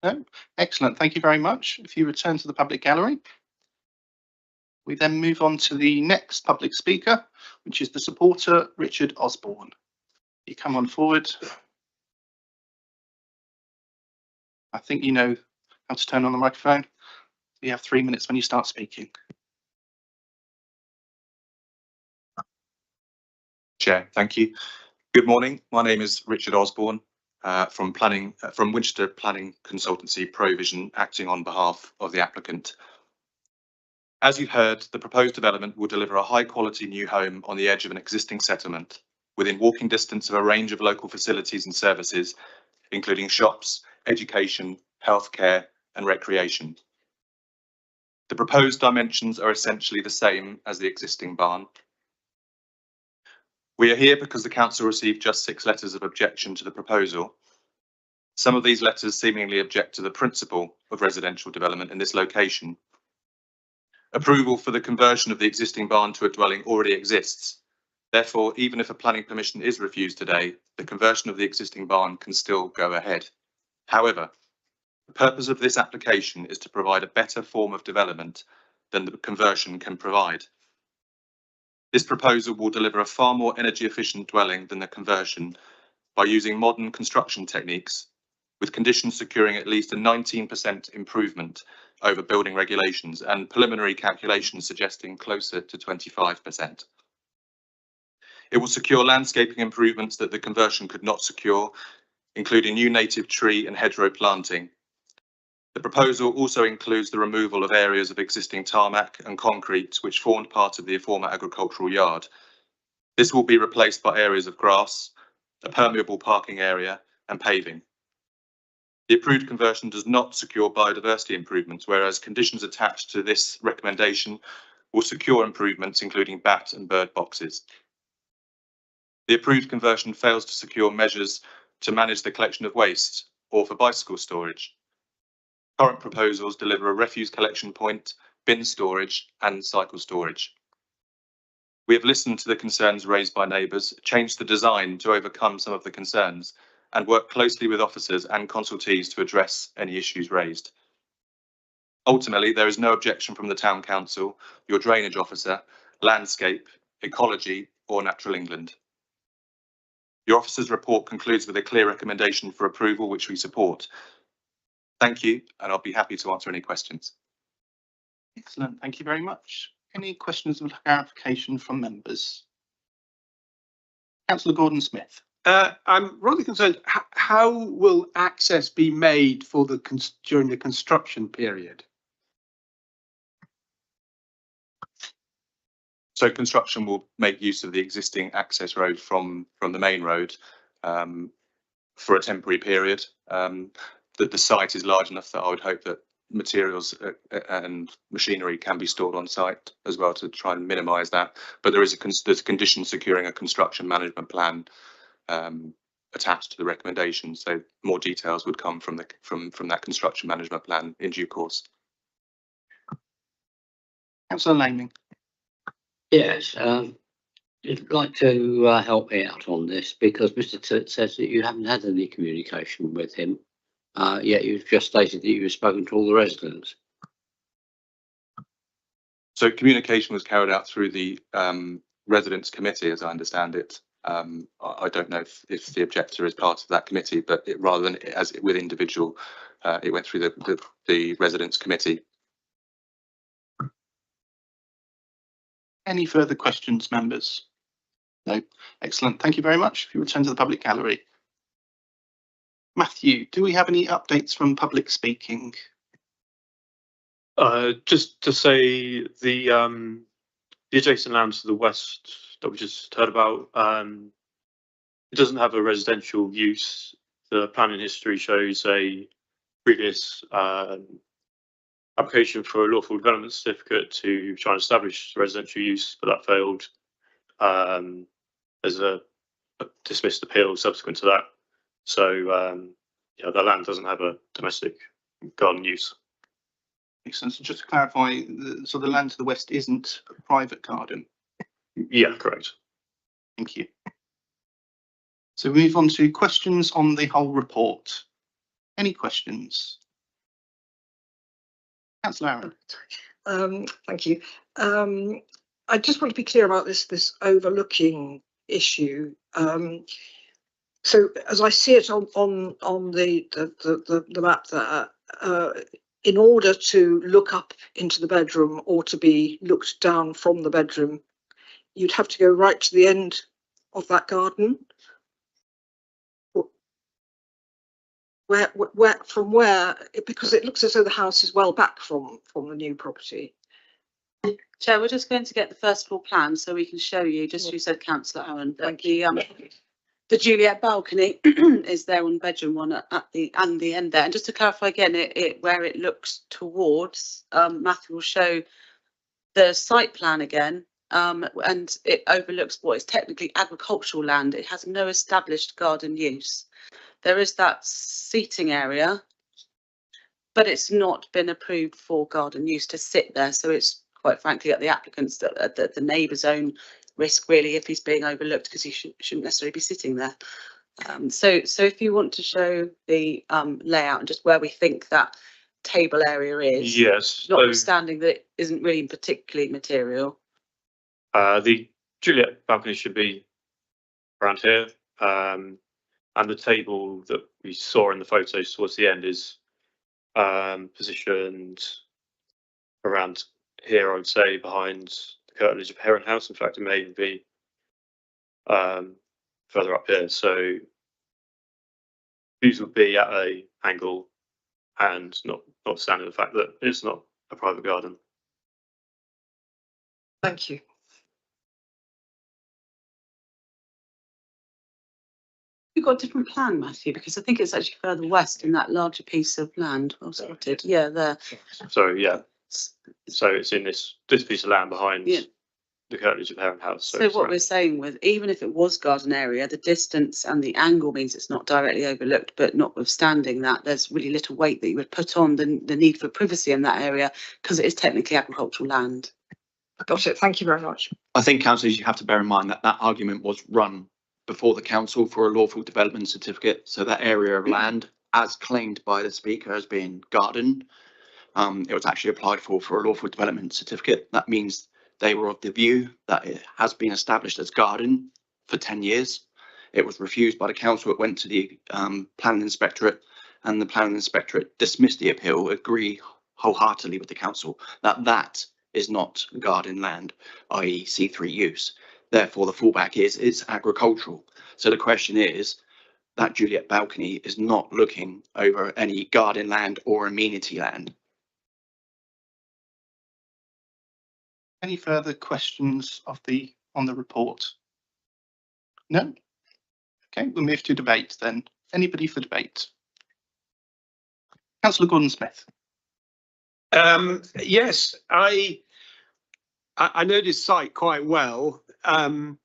No? Excellent. Thank you very much. If you return to the public gallery, we then move on to the next public speaker, which is the supporter, Richard Osborne. You come on forward. I think you know how to turn on the microphone. You have 3 minutes when you start speaking. Chair, thank you. Good morning. My name is Richard Osborne from Winchester Planning Consultancy Provision, acting on behalf of the applicant. As you've heard, the proposed development will deliver a high quality new home on the edge of an existing settlement within walking distance of a range of local facilities and services, including shops, education, healthcare and recreation. The proposed dimensions are essentially the same as the existing barn. We are here because the council received just 6 letters of objection to the proposal. Some of these letters seemingly object to the principle of residential development in this location. Approval for the conversion of the existing barn to a dwelling already exists. Therefore, even if a planning permission is refused today, the conversion of the existing barn can still go ahead. However, the purpose of this application is to provide a better form of development than the conversion can provide. This proposal will deliver a far more energy efficient dwelling than the conversion by using modern construction techniques, with conditions securing at least a 19% improvement over building regulations and preliminary calculations suggesting closer to 25%. It will secure landscaping improvements that the conversion could not secure, including new native tree and hedgerow planting. The proposal also includes the removal of areas of existing tarmac and concrete which formed part of the former agricultural yard. This will be replaced by areas of grass, a permeable parking area and paving. The approved conversion does not secure biodiversity improvements, whereas conditions attached to this recommendation will secure improvements including bat and bird boxes. The approved conversion fails to secure measures to manage the collection of waste or for bicycle storage. Current proposals deliver a refuse collection point, bin storage and cycle storage. We have listened to the concerns raised by neighbours, changed the design to overcome some of the concerns and worked closely with officers and consultees to address any issues raised. Ultimately, there is no objection from the Town Council, your drainage officer, landscape, ecology or Natural England. Your officer's report concludes with a clear recommendation for approval, which we support. Thank you, and I'll be happy to answer any questions. Excellent, thank you very much. Any questions of clarification from members? Councillor Gordon-Smith. I'm rather concerned, how will access be made for during the construction period? So construction will make use of the existing access road from the main road for a temporary period. The site is large enough that I would hope that materials and machinery can be stored on site as well to try and minimise that. But there's a condition securing a construction management plan attached to the recommendation. So more details would come from that construction management plan in due course. Councillor Laming. Yes, I'd like to help me out on this because Mr. Titt says that you haven't had any communication with him, yet you've just stated that you've spoken to all the residents. So communication was carried out through the residents committee, as I understand it. I don't know if the objector is part of that committee, but rather than as with individual, it went through the residents committee. Any further questions, members? No. Excellent. Thank you very much. If you return to the public gallery. Matthew, do we have any updates from public speaking? Just to say the adjacent land to the west that we just heard about, it doesn't have a residential use. The planning history shows a previous application for a lawful development certificate to try and establish residential use, but that failed. There's a dismissed appeal subsequent to that. So yeah, that land doesn't have a domestic garden use. Excellent. So just to clarify, so the land to the west isn't a private garden? Yeah, correct. Thank you. So we move on to questions on the whole report. Any questions? Councillor Aaron. Thank you. I just want to be clear about this overlooking issue. So as I see it on the map there, in order to look up into the bedroom or to be looked down from the bedroom, you'd have to go right to the end of that garden. Where, because it looks as though the house is well back from the new property. Chair, we're just going to get the first floor plan so we can show you, just you said, Councillor Aaron, that the Juliet balcony is there on bedroom one at the end there. And just to clarify again, where it looks towards, Matthew will show the site plan again, and it overlooks what is technically agricultural land. It has no established garden use. There is that seating area, but it's not been approved for garden use to sit there. So it's quite frankly at the applicant's, the neighbour's own risk really if he's being overlooked, because he shouldn't necessarily be sitting there. So if you want to show the layout and just where we think that table area is, yes, notwithstanding that it isn't really particularly material. The Juliet balcony should be around here. And the table that we saw in the photos towards the end is positioned around here, I would say, behind the curtilage of Heron House. In fact, it may even be further up here. So these would be at an angle and notwithstanding the fact that it's not a private garden. Thank you. You've got a different plan, Matthew, because I think it's actually further west in that larger piece of land. Well spotted. Yeah, there. So yeah, so it's in this piece of land behind the curtilage of Heron House. So what we're saying with, even if it was garden area, the distance and the angle means it's not directly overlooked, but notwithstanding that, there's really little weight that you would put on the need for privacy in that area because it is technically agricultural land. Got it. Thank you very much. I think, councillors, you have to bear in mind that that argument was run before the council for a lawful development certificate. So that area of land, as claimed by the speaker, has been garden. It was actually applied for a lawful development certificate. That means they were of the view that it has been established as garden for 10 years. It was refused by the council. It went to the planning inspectorate, and the planning inspectorate dismissed the appeal, agree wholeheartedly with the council that that is not garden land, i.e. C3 use. Therefore, the fallback is it's agricultural. So the question is that Juliet balcony is not looking over any garden land or amenity land. Any further questions on the report? No? Okay, we'll move to debate then. Anybody for debate? Councillor Gordon-Smith. Yes, I know this site quite well. And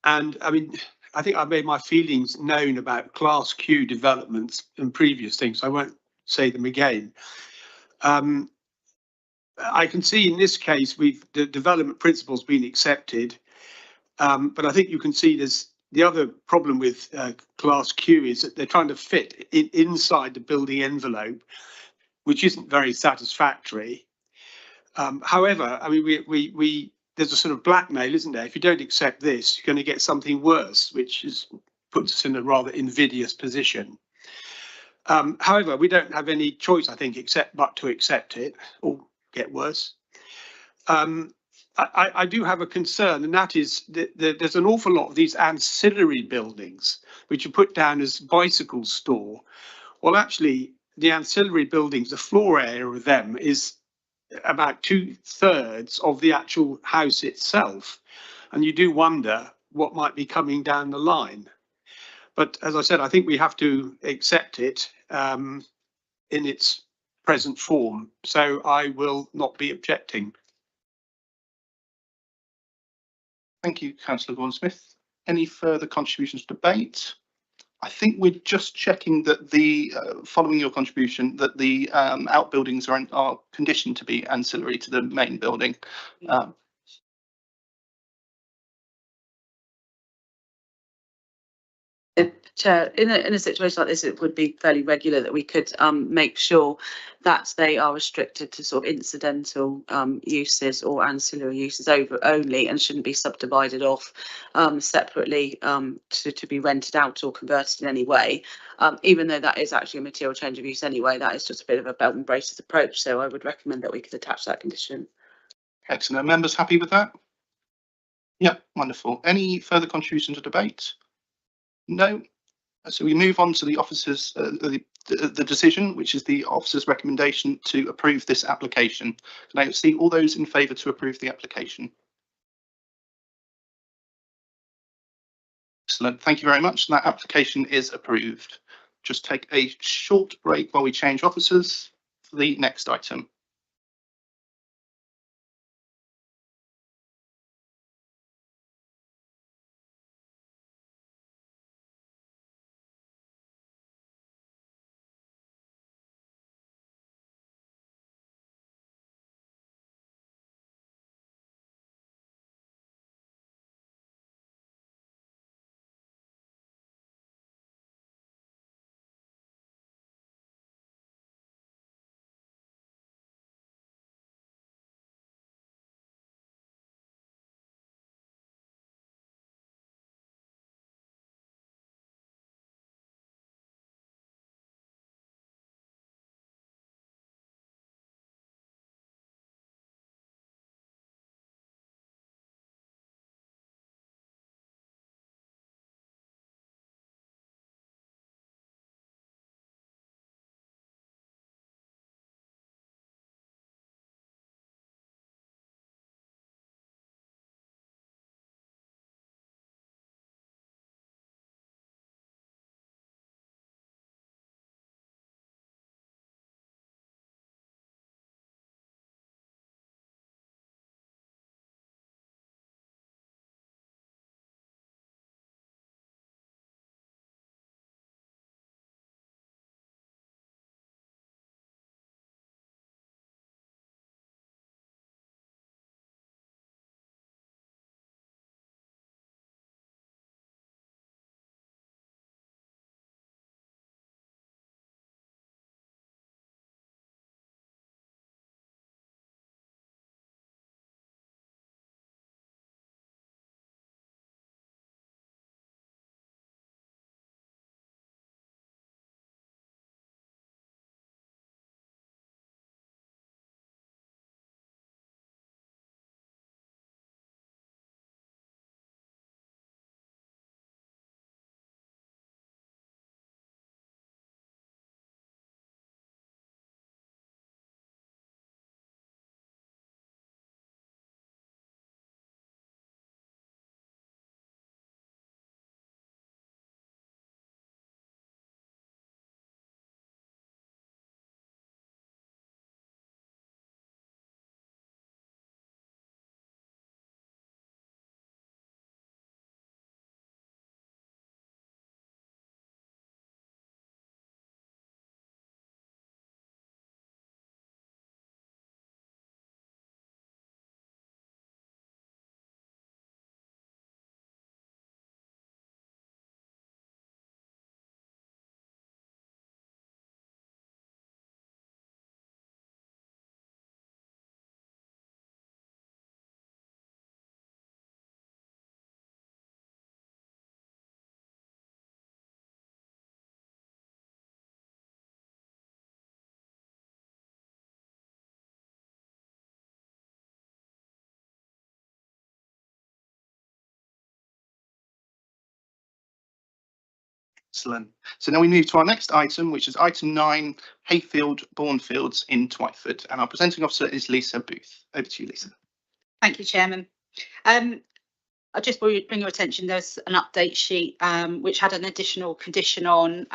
I mean, I think I've made my feelings known about Class Q developments and previous things. I won't say them again. I can see in this case, the development principle's been accepted. But I think you can see there's the other problem with Class Q is that they're trying to fit inside the building envelope, which isn't very satisfactory. However, I mean, there's a sort of blackmail, isn't there? If you don't accept this, you're going to get something worse, which puts us in a rather invidious position. However, we don't have any choice, I think, but to accept it or get worse. I do have a concern, and that is that there's an awful lot of these ancillary buildings which are put down as bicycle store. Well, actually, the ancillary buildings, the floor area of them is about 2/3 of the actual house itself. And you do wonder what might be coming down the line. But as I said, I think we have to accept it in its present form. So I will not be objecting. Thank you, Councillor Gordon-Smith. Any further contributions to debate? I think we're just checking that following your contribution, that the outbuildings are conditioned to be ancillary to the main building. Chair, in a situation like this, it would be fairly regular that we could make sure that they are restricted to sort of incidental uses or ancillary uses only, and shouldn't be subdivided off separately to be rented out or converted in any way. Even though that is actually a material change of use anyway, that is just a bit of a belt and braces approach. So I would recommend that we could attach that condition. Excellent. Are members happy with that? Yeah, wonderful. Any further contribution to debate? No. So we move on to the officers, the decision, which is the officer's recommendation to approve this application. Can I see all those in favour to approve the application? Excellent. Thank you very much. That application is approved. Just take a short break while we change officers for the next item. Excellent. So now we move to our next item, which is item 9, Hayfield Bournefields in Twyford. And our presenting officer is Lisa Booth. Over to you, Lisa. Thank you, Chairman. I just bring your attention, there's an update sheet which had an additional condition on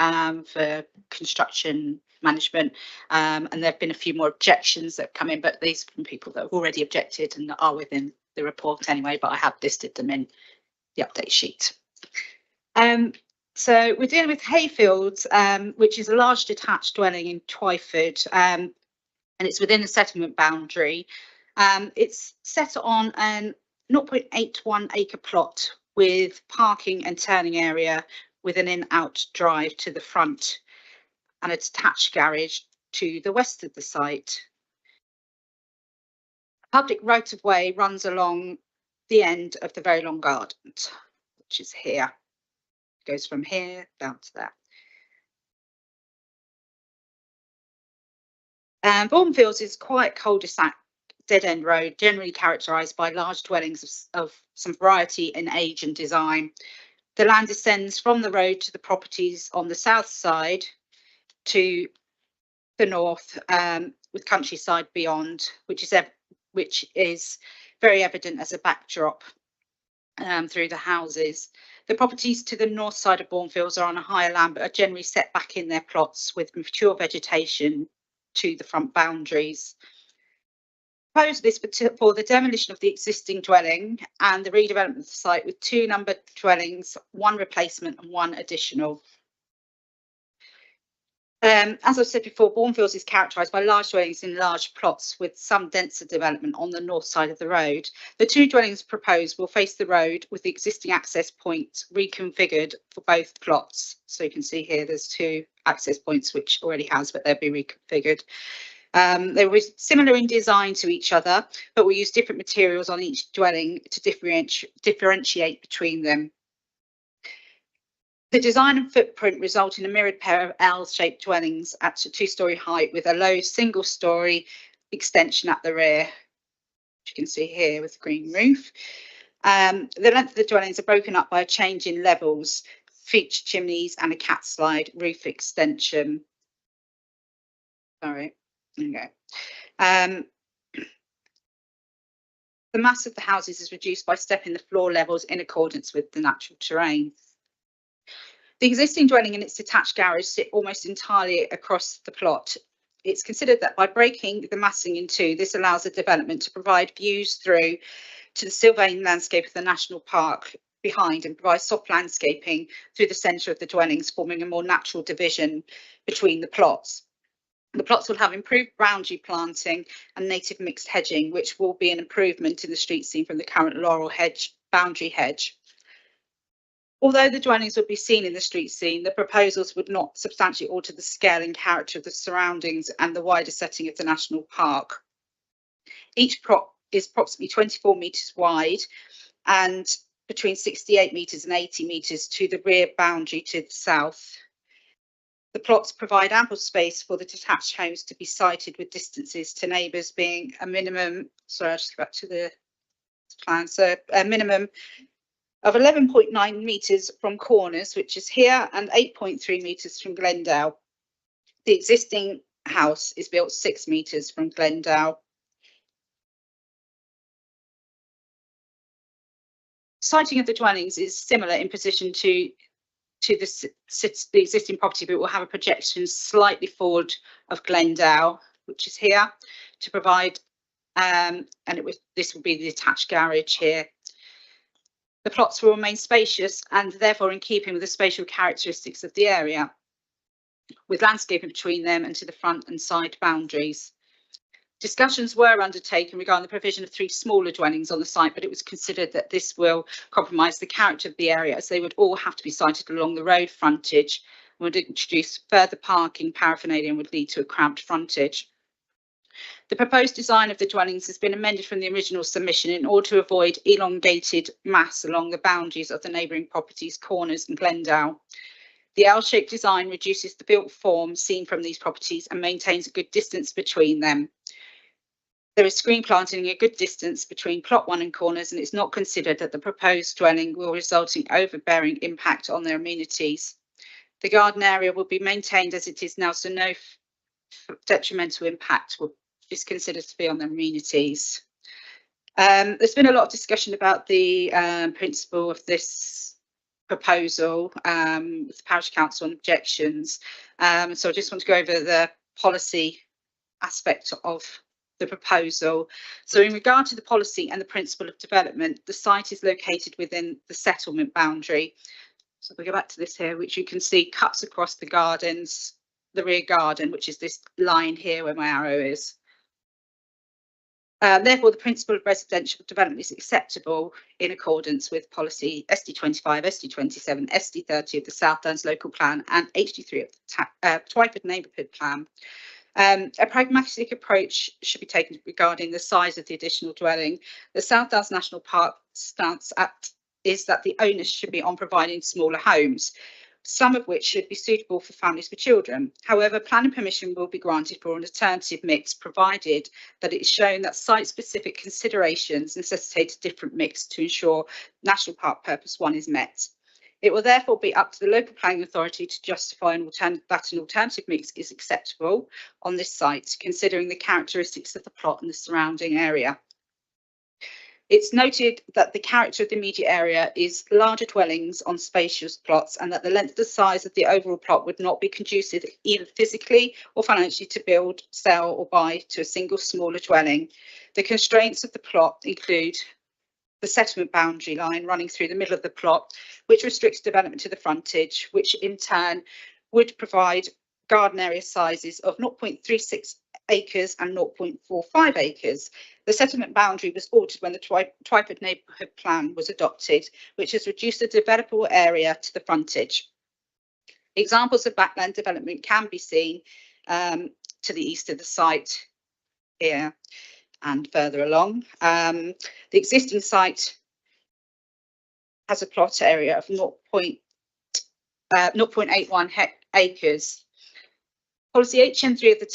for construction management, and there have been a few more objections that have come in, but these from people that have already objected and that are within the report anyway, but I have listed them in the update sheet. So we're dealing with Hayfields, which is a large detached dwelling in Twyford, and it's within the settlement boundary. It's set on an 0.81 acre plot with parking and turning area with an in-out drive to the front and a detached garage to the west of the site. Public right of way runs along the end of the very long garden, which is here. It goes from here down to there. Bournefields is quite cul-de-sac dead-end road, generally characterised by large dwellings of some variety in age and design. The land descends from the road to the properties on the south side to the north, with countryside beyond, which is very evident as a backdrop through the houses. The properties to the north side of Bournefields are on a higher land, but are generally set back in their plots with mature vegetation to the front boundaries. Proposal is for the demolition of the existing dwelling and the redevelopment of the site with 2 numbered dwellings, 1 replacement and 1 additional. As I've said before, Bournefields is characterised by large dwellings in large plots with some denser development on the north side of the road. The 2 dwellings proposed will face the road with the existing access points reconfigured for both plots. So you can see here there's 2 access points which already has, but they'll be reconfigured. They were similar in design to each other, but we use different materials on each dwelling to differentiate between them. The design and footprint result in a mirrored pair of L-shaped dwellings at a 2-storey height with a low single-storey extension at the rear, which you can see here with the green roof. The length of the dwellings are broken up by a change in levels, feature chimneys and a cat slide roof extension. Sorry, there you go. The mass of the houses is reduced by stepping the floor levels in accordance with the natural terrain. The existing dwelling and its detached garage sit almost entirely across the plot. It's considered that by breaking the massing in 2, this allows the development to provide views through to the Sylvain landscape of the National Park behind and provide soft landscaping through the centre of the dwellings, forming a more natural division between the plots. The plots will have improved boundary planting and native mixed hedging, which will be an improvement in the street scene from the current laurel hedge boundary hedge. Although the dwellings would be seen in the street scene, the proposals would not substantially alter the scale and character of the surroundings and the wider setting of the National Park. Each plot is approximately 24 metres wide and between 68 metres and 80 metres to the rear boundary to the south. The plots provide ample space for the detached homes to be sited with distances to neighbours being a minimum, sorry, I'll just go back to the plan, so a minimum of 11.9 metres from corners, which is here, and 8.3 metres from Glendale. The existing house is built 6 metres from Glendale. Siting of the dwellings is similar in position to the existing property, but will have a projection slightly forward of Glendale, which is here, to provide, this will be the attached garage here. The plots will remain spacious and therefore in keeping with the spatial characteristics of the area, with landscaping between them and to the front and side boundaries. Discussions were undertaken regarding the provision of 3 smaller dwellings on the site, but it was considered that this will compromise the character of the area, as they would all have to be sited along the road frontage and would introduce further parking paraphernalia and would lead to a cramped frontage. The proposed design of the dwellings has been amended from the original submission in order to avoid elongated mass along the boundaries of the neighbouring properties, Corners and Glendale. The L-shaped design reduces the built form seen from these properties and maintains a good distance between them. There is screen planting a good distance between plot 1 and Corners, and it's not considered that the proposed dwelling will result in overbearing impact on their amenities. The garden area will be maintained as it is now, so no detrimental impact is considered to be on the amenities. There's been a lot of discussion about the principle of this proposal with the parish council on objections. So I just want to go over the policy aspect of the proposal. So in regard to the policy and the principle of development, the site is located within the settlement boundary. So if we go back to this here, which you can see cuts across the gardens, the rear garden, which is this line here where my arrow is. Therefore, the principle of residential development is acceptable in accordance with policy SD25, SD27, SD30 of the South Downs Local Plan and HD3 of the Twyford Neighbourhood Plan. A pragmatic approach should be taken regarding the size of the additional dwelling. The South Downs National Park stance is that the onus should be on providing smaller homes, some of which should be suitable for families with children. However, planning permission will be granted for an alternative mix, provided that it is shown that site-specific considerations necessitate a different mix to ensure National Park Purpose 1 is met. It will therefore be up to the local planning authority to justify that an alternative mix is acceptable on this site, considering the characteristics of the plot and the surrounding area. It's noted that the character of the immediate area is larger dwellings on spacious plots, and that the length of size of the overall plot would not be conducive either physically or financially to build, sell or buy to a single smaller dwelling. The constraints of the plot include the settlement boundary line running through the middle of the plot, which restricts development to the frontage, which in turn would provide garden area sizes of 0.36 acres and 0.45 acres. The settlement boundary was altered when the Twyford Neighbourhood Plan was adopted, which has reduced the developable area to the frontage. Examples of backland development can be seen to the east of the site here and further along. The existing site has a plot area of 0.81 acres. Policy HN3 of the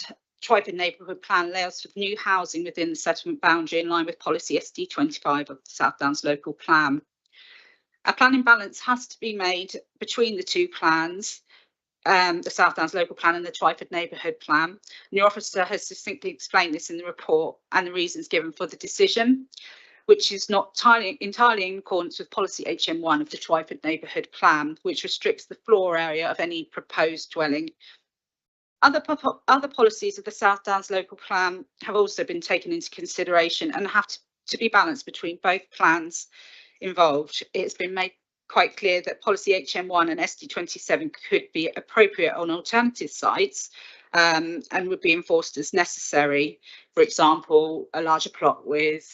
Twyford Neighbourhood Plan allows for new housing within the settlement boundary in line with policy SD25 of the South Downs Local Plan. A planning balance has to be made between the two plans, the South Downs Local Plan and the Twyford Neighbourhood Plan. And your officer has succinctly explained this in the report and the reasons given for the decision, which is not entirely in accordance with policy HM1 of the Twyford Neighbourhood Plan, which restricts the floor area of any proposed dwelling. Other policies of the South Downs Local Plan have also been taken into consideration and have to be balanced between both plans involved. It's been made quite clear that policy HM1 and SD27 could be appropriate on alternative sites and would be enforced as necessary. For example, a larger plot with,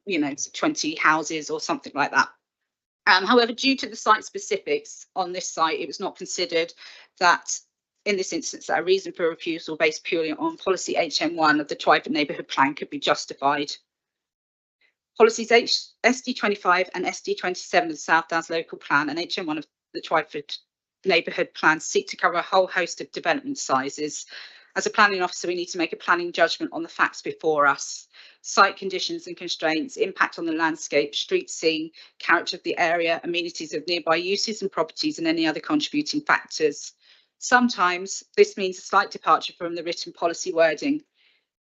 20 houses or something like that. However, due to the site specifics on this site, it was not considered that in this instance that a reason for refusal based purely on policy HM1 of the Twyford Neighbourhood Plan could be justified. Policies SD25 and SD27 of the South Downs Local Plan and HM1 of the Twyford Neighbourhood Plan seek to cover a whole host of development sizes. As a planning officer, we need to make a planning judgment on the facts before us. Site conditions and constraints, impact on the landscape, street scene, character of the area, amenities of nearby uses and properties, and any other contributing factors. Sometimes this means a slight departure from the written policy wording.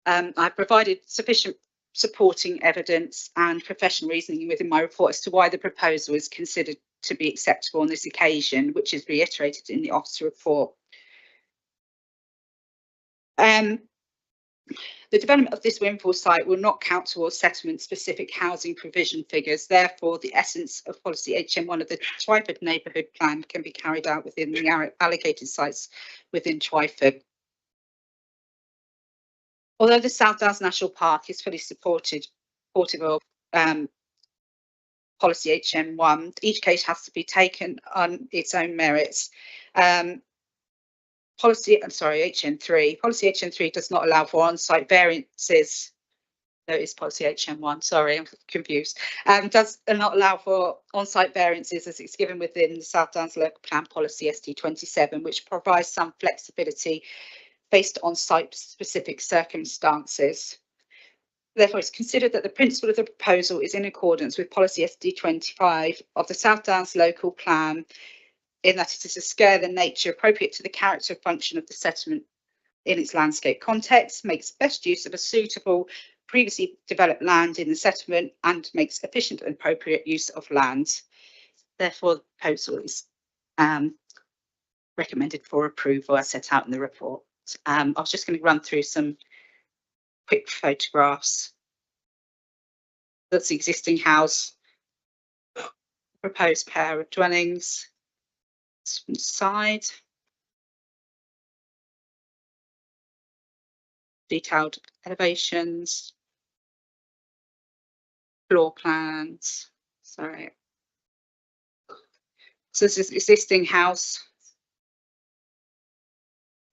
I've provided sufficient supporting evidence and professional reasoning within my report as to why the proposal is considered to be acceptable on this occasion, which is reiterated in the officer report. The development of this windfall site will not count towards settlement-specific housing provision figures. Therefore, the essence of policy HM1 of the Twyford Neighbourhood Plan can be carried out within the allocated sites within Twyford. Although the South Downs National Park is fully supportive of policy HM1, each case has to be taken on its own merits. Policy HM3 does not allow for on-site variances. No, it's policy HM1, sorry, I'm confused. Does not allow for on-site variances as it's given within the South Downs Local Plan policy SD27, which provides some flexibility based on site-specific circumstances. Therefore, it's considered that the principle of the proposal is in accordance with policy SD25 of the South Downs Local Plan in that it is a scale and nature appropriate to the character and function of the settlement in its landscape context, makes best use of a suitable previously developed land in the settlement, and makes efficient and appropriate use of land. Therefore, the proposal is recommended for approval as set out in the report. I was just going to run through some quick photographs. That's the existing house, proposed pair of dwellings, side, detailed elevations, floor plans. Sorry. So this is existing house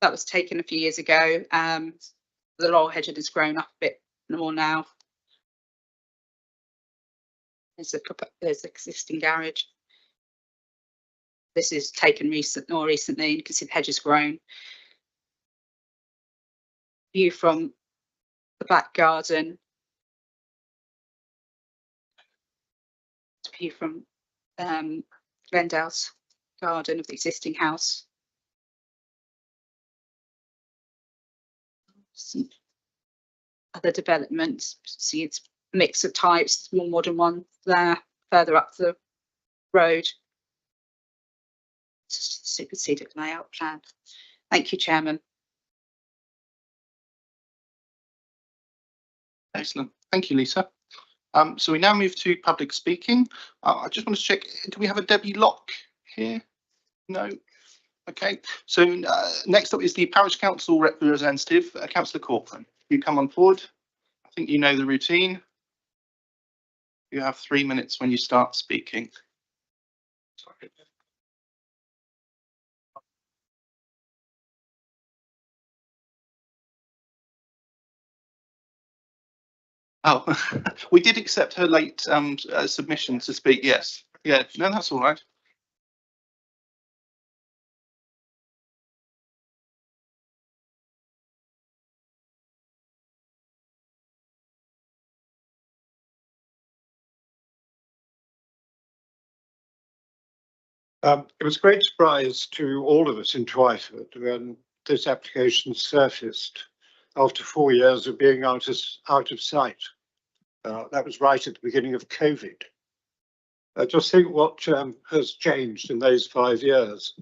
that was taken a few years ago. The laurel hedge has grown up a bit more now. There's existing garage. This is taken more recently. You can see the hedge has grown. View from the back garden. View from Glendale's garden of the existing house. Some other developments. See, it's a mix of types. More modern one there, further up the road. Superseded layout plan. Thank you, Chairman. Excellent. Thank you, Lisa. So we now move to public speaking. I just want to check, do we have a Debbie Locke here? No. Okay. So next up is the Parish Council representative, Councillor Corcoran. You come on board. I think you know the routine. You have 3 minutes when you start speaking. Sorry. Oh, we did accept her late submission to speak. Yes. Yeah. No, that's all right. It was a great surprise to all of us in Twyford when this application surfaced after 4 years of being out of sight. That was right at the beginning of COVID. Just think what has changed in those 5 years.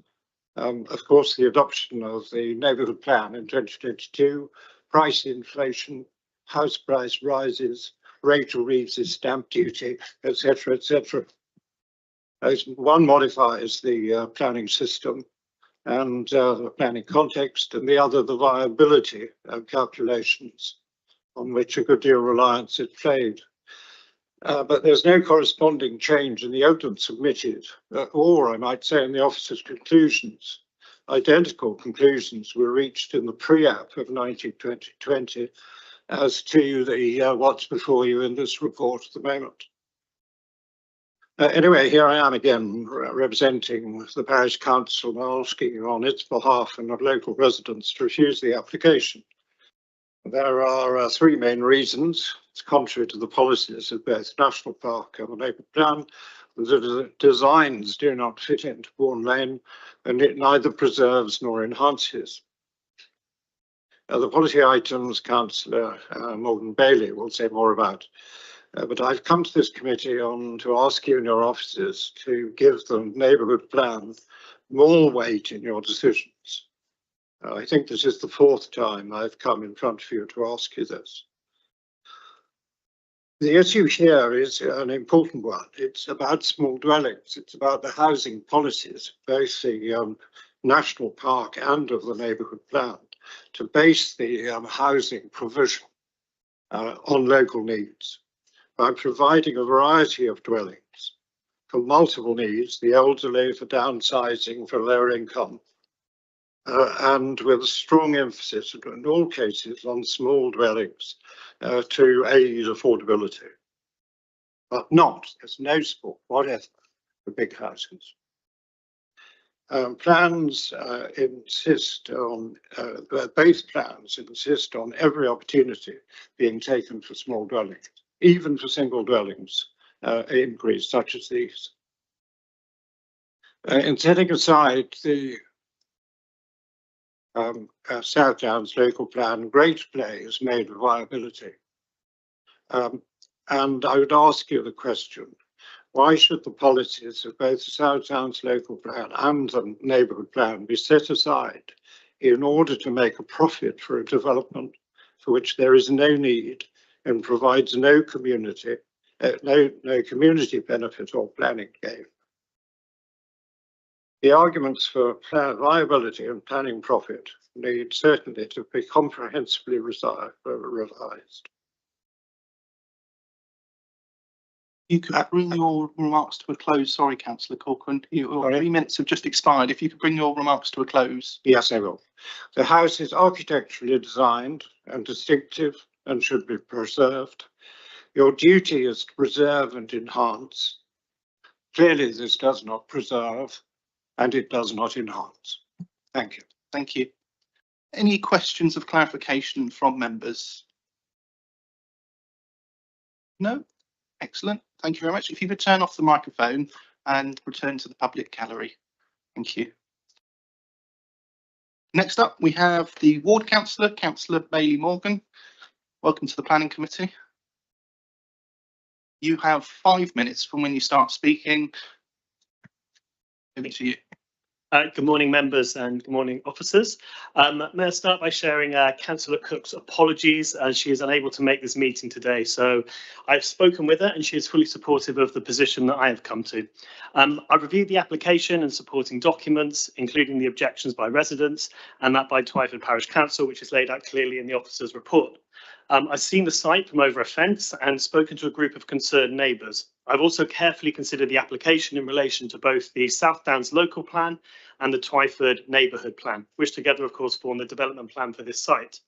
Of course, the adoption of the neighbourhood plan in 2022, price inflation, house price rises, Rachel Reeves' stamp duty, etc., etc. One modifies the planning system and the planning context, and the other the viability calculations on which a good deal of reliance is placed. But there's no corresponding change in the evidence submitted, or I might say in the officer's conclusions. Identical conclusions were reached in the pre-app of 2020 as to the what's before you in this report at the moment. Anyway, here I am again representing the Parish Council, asking you on its behalf and of local residents to refuse the application. There are 3 main reasons. It's contrary to the policies of both National Park and the neighbourhood plan. The designs do not fit into Bourne Lane, and it neither preserves nor enhances. The policy items Councillor Morgan Bailey will say more about. But I've come to this committee to ask you and your officers to give the neighbourhood plan more weight in your decisions. I think this is the 4th time I've come in front of you to ask you this. The issue here is an important one. It's about small dwellings. It's about the housing policies, both the National Park and of the neighbourhood plan, to base the housing provision on local needs, by providing a variety of dwellings for multiple needs, the elderly, for downsizing, for lower income, and with a strong emphasis in all cases on small dwellings to aid affordability, but there's no support whatever for big houses. Plans insist on, both plans insist on every opportunity being taken for small dwellings, even for single dwellings increase such as these. In setting aside the South Downs local plan, great play is made of viability. And I would ask you the question, why should the policies of both the South Downs local plan and the neighbourhood plan be set aside in order to make a profit for a development for which there is no need and provides no community benefit or planning gain? The arguments for plan viability and planning profit need certainly to be comprehensively revised. You could bring your remarks to a close. Sorry, Councillor Corcoran. Your 3 minutes have just expired. If you could bring your remarks to a close. Yes, I will. The house is architecturally designed and distinctive and should be preserved. Your duty is to preserve and enhance. Clearly, this does not preserve and it does not enhance. Thank you. Thank you. Any questions of clarification from members? No? Excellent. Thank you very much. If you could turn off the microphone and return to the public gallery. Thank you. Next up, we have the ward councillor, Councillor Bailey Morgan. Welcome to the Planning Committee. You have 5 minutes from when you start speaking. Over to you. Good morning, members, and good morning, officers. May I start by sharing Councillor Cook's apologies as she is unable to make this meeting today. So I've spoken with her and she is fully supportive of the position that I have come to. I've reviewed the application and supporting documents, including the objections by residents and that by Twyford Parish Council, which is laid out clearly in the officer's report. I've seen the site from over a fence and spoken to a group of concerned neighbours. I've also carefully considered the application in relation to both the South Downs local plan and the Twyford neighbourhood plan, which together, of course, form the development plan for this site.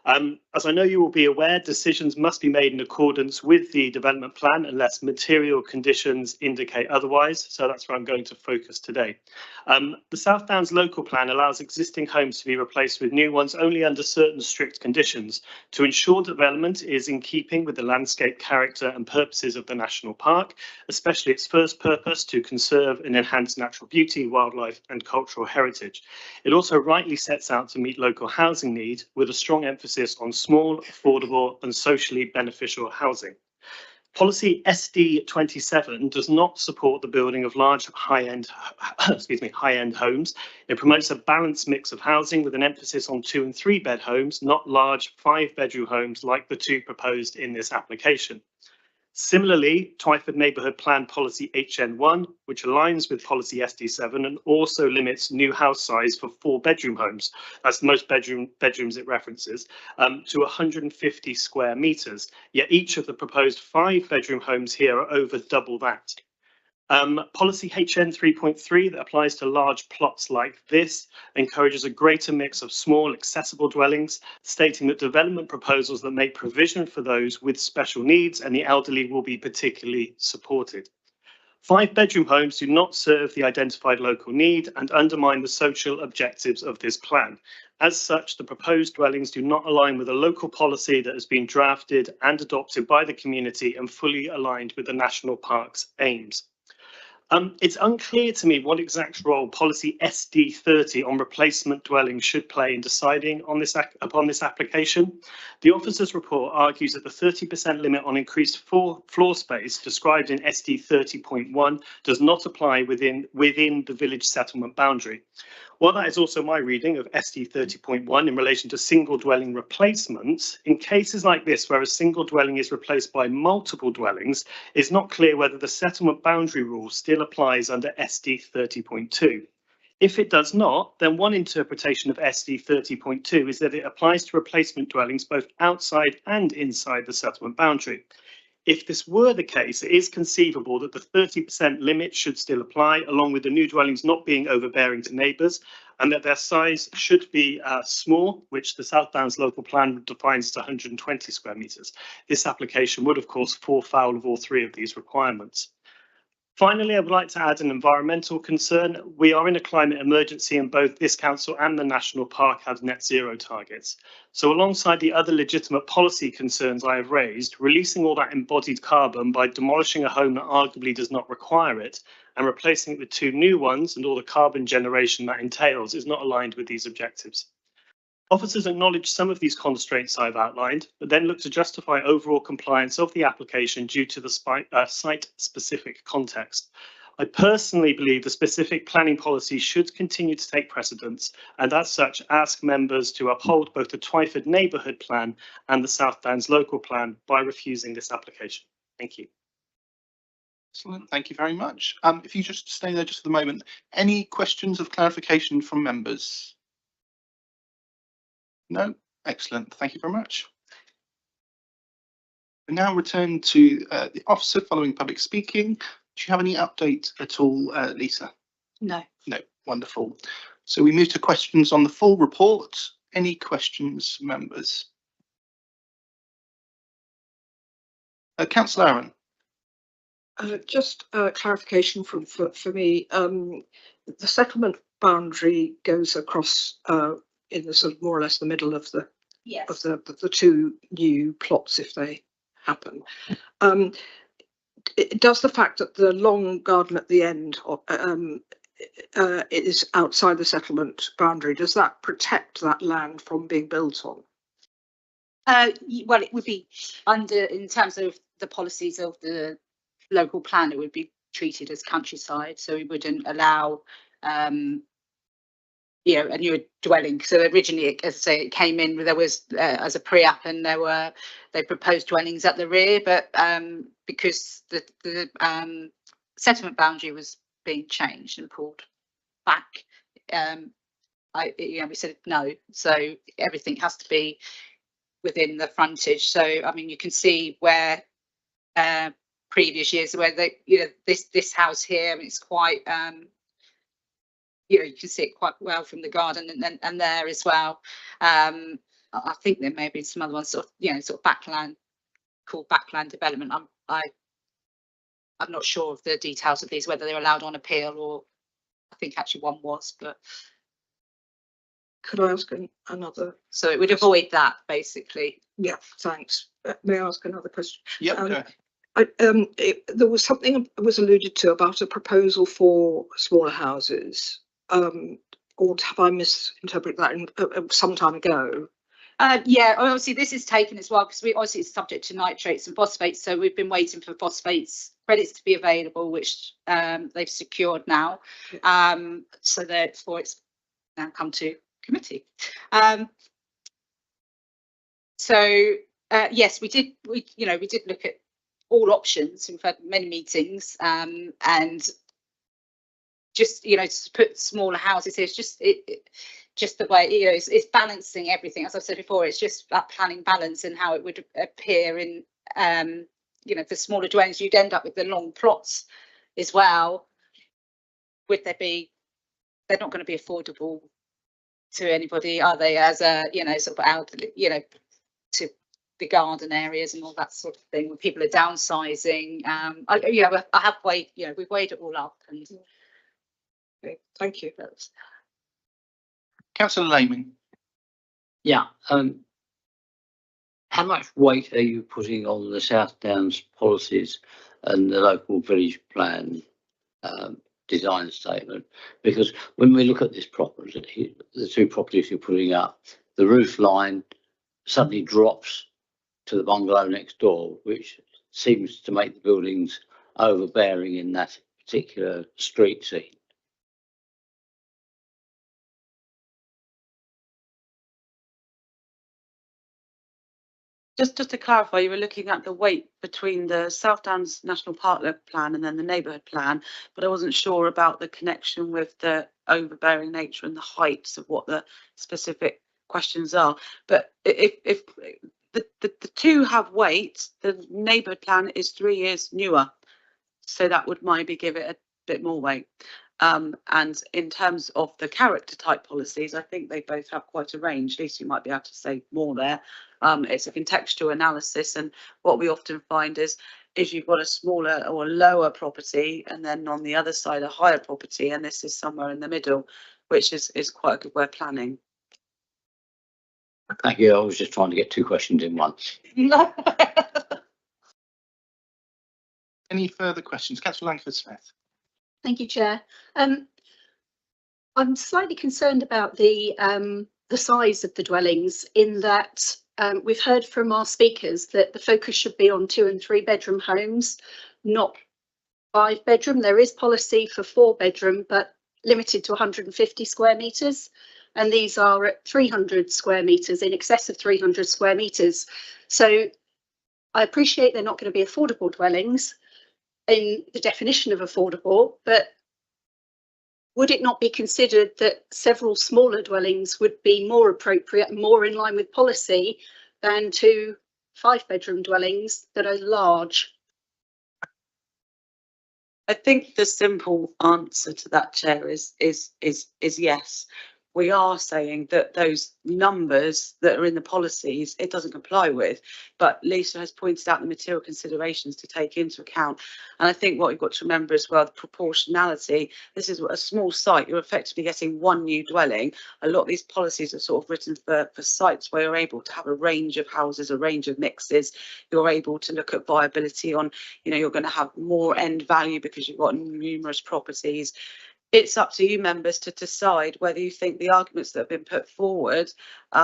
As I know you will be aware, decisions must be made in accordance with the development plan unless material conditions indicate otherwise. So that's where I'm going to focus today. The South Downs local plan allows existing homes to be replaced with new ones only under certain strict conditions to ensure development is in keeping with the landscape character and purposes of the national park, especially its first purpose to conserve and enhance natural beauty, wildlife and cultural heritage. It also rightly sets out to meet local housing need with a strong emphasis on small, affordable and socially beneficial housing. Policy SD27 does not support the building of large high-end homes. It promotes a balanced mix of housing with an emphasis on 2- and 3-bed homes, not large 5-bedroom homes like the 2 proposed in this application. Similarly, Twyford Neighbourhood Plan Policy HN1, which aligns with Policy SD7 and also limits new house size for 4-bedroom homes, that's the most bedrooms it references, to 150 square metres, yet each of the proposed 5-bedroom homes here are over double that. Policy HN 3.3 that applies to large plots like this encourages a greater mix of small accessible dwellings, stating that development proposals that make provision for those with special needs and the elderly will be particularly supported. 5-bedroom homes do not serve the identified local need and undermine the social objectives of this plan. As such, the proposed dwellings do not align with a local policy that has been drafted and adopted by the community and fully aligned with the national park's aims. It's unclear to me what exact role policy SD30 on replacement dwellings should play in deciding on upon this application. The officer's report argues that the 30% limit on increased floor space described in SD 30.1 does not apply within the village settlement boundary. While that is also my reading of SD 30.1 in relation to single dwelling replacements, in cases like this where a single dwelling is replaced by multiple dwellings, it's not clear whether the settlement boundary rule still applies under SD 30.2. If it does not, then one interpretation of SD 30.2 is that it applies to replacement dwellings both outside and inside the settlement boundary. If this were the case, it is conceivable that the 30% limit should still apply, along with the new dwellings not being overbearing to neighbours, and that their size should be small, which the South Downs local plan defines to 120 square metres. This application would, of course, fall foul of all 3 of these requirements. Finally, I would like to add an environmental concern. We are in a climate emergency and both this council and the national park have net zero targets. So alongside the other legitimate policy concerns I have raised, releasing all that embodied carbon by demolishing a home that arguably does not require it and replacing it with 2 new ones and all the carbon generation that entails is not aligned with these objectives. Officers acknowledge some of these constraints I've outlined, but then look to justify overall compliance of the application due to the site-specific context. I personally believe the specific planning policy should continue to take precedence, and as such ask members to uphold both the Twyford Neighbourhood Plan and the South Downs Local Plan by refusing this application. Thank you. Excellent, thank you very much. If you just stay there just for the moment, any questions of clarification from members? No? Excellent, thank you very much. We now return to the officer following public speaking. Do you have any update at all, Lisa? No. No, wonderful. So we move to questions on the full report. Any questions, members? Councillor Aaron. Just clarification for me. The settlement boundary goes across in the sort of more or less the middle of the the 2 new plots if they happen. Does the fact that the long garden at the end is outside the settlement boundary, does that protect that land from being built on? Well, it would be under, in terms of the policies of the local plan, it would be treated as countryside, so we wouldn't allow you know, a new dwelling. So originally, as I say, it came in, there was as a pre-app, and they proposed dwellings at the rear, but because the settlement boundary was being changed and pulled back, we said no. So everything has to be within the frontage. So I mean, you can see where previous years where this house here, I mean, it's quite you can see it quite well from the garden and there as well. I think there may be some other ones sort of backland, called backland development. I'm not sure of the details of these, whether they're allowed on appeal, or I think actually one was, but could I ask another? So it would avoid that basically. Yeah, thanks. May I ask another question? Yeah. There was something that was alluded to about a proposal for smaller houses, or have I misinterpreted that some time ago? Yeah, obviously this is taken as well because obviously it's subject to nitrates and phosphates, so we've been waiting for phosphates credits to be available, which they've secured now. So therefore it's now come to committee. Yes, we did look at all options. We've had many meetings, and just to put smaller houses here, it's just the way it's balancing everything. As I've said before, it's just that planning balance and how it would appear in the smaller dwellings. You'd end up with the long plots as well. Would there be? They're not going to be affordable to anybody, are they? As a sort of elderly, to the garden areas and all that sort of thing, when people are downsizing. I have weighed, we've weighed it all up. And okay, thank you. Councillor Layman. Yeah. How much weight are you putting on the South Downs policies and the local village plan design statement? Because when we look at this property, the 2 properties you're putting up, the roof line suddenly drops to the bungalow next door, which seems to make the buildings overbearing in that particular street scene. Just to clarify, you were looking at the weight between the South Downs National Park plan and then the neighbourhood plan, but I wasn't sure about the connection with the overbearing nature and the heights of what the specific questions are. But if the 2 have weight, the neighbourhood plan is 3 years newer, so that would maybe give it a bit more weight. And in terms of the character type policies, I think they both have quite a range. Lisa, you might be able to say more there. It's a contextual analysis, and what we often find is you've got a smaller or lower property, and then on the other side a higher property, and this is somewhere in the middle, which is quite a good way of planning. Thank you. I was just trying to get 2 questions in one. Any further questions? Councillor Langford-Smith. Thank you, Chair. I'm slightly concerned about the size of the dwellings, in that we've heard from our speakers that the focus should be on 2 and 3 bedroom homes, not 5 bedroom. There is policy for 4 bedroom, but limited to 150 square metres. And these are at 300 square metres, in excess of 300 square metres. So I appreciate they're not going to be affordable dwellings in the definition of affordable, but would it not be considered that several smaller dwellings would be more appropriate and more in line with policy than 2 5-bedroom dwellings that are large? I think the simple answer to that, Chair, is yes. We are saying that those numbers that are in the policies, it doesn't comply with, but Lisa has pointed out the material considerations to take into account. And I think what you've got to remember as well, the proportionality. This is a small site, you're effectively getting 1 new dwelling. A lot of these policies are sort of written for sites where you're able to have a range of houses, a range of mixes. You're able to look at viability on, you're going to have more end value because you've got numerous properties. It's up to you members to decide whether you think the arguments that have been put forward,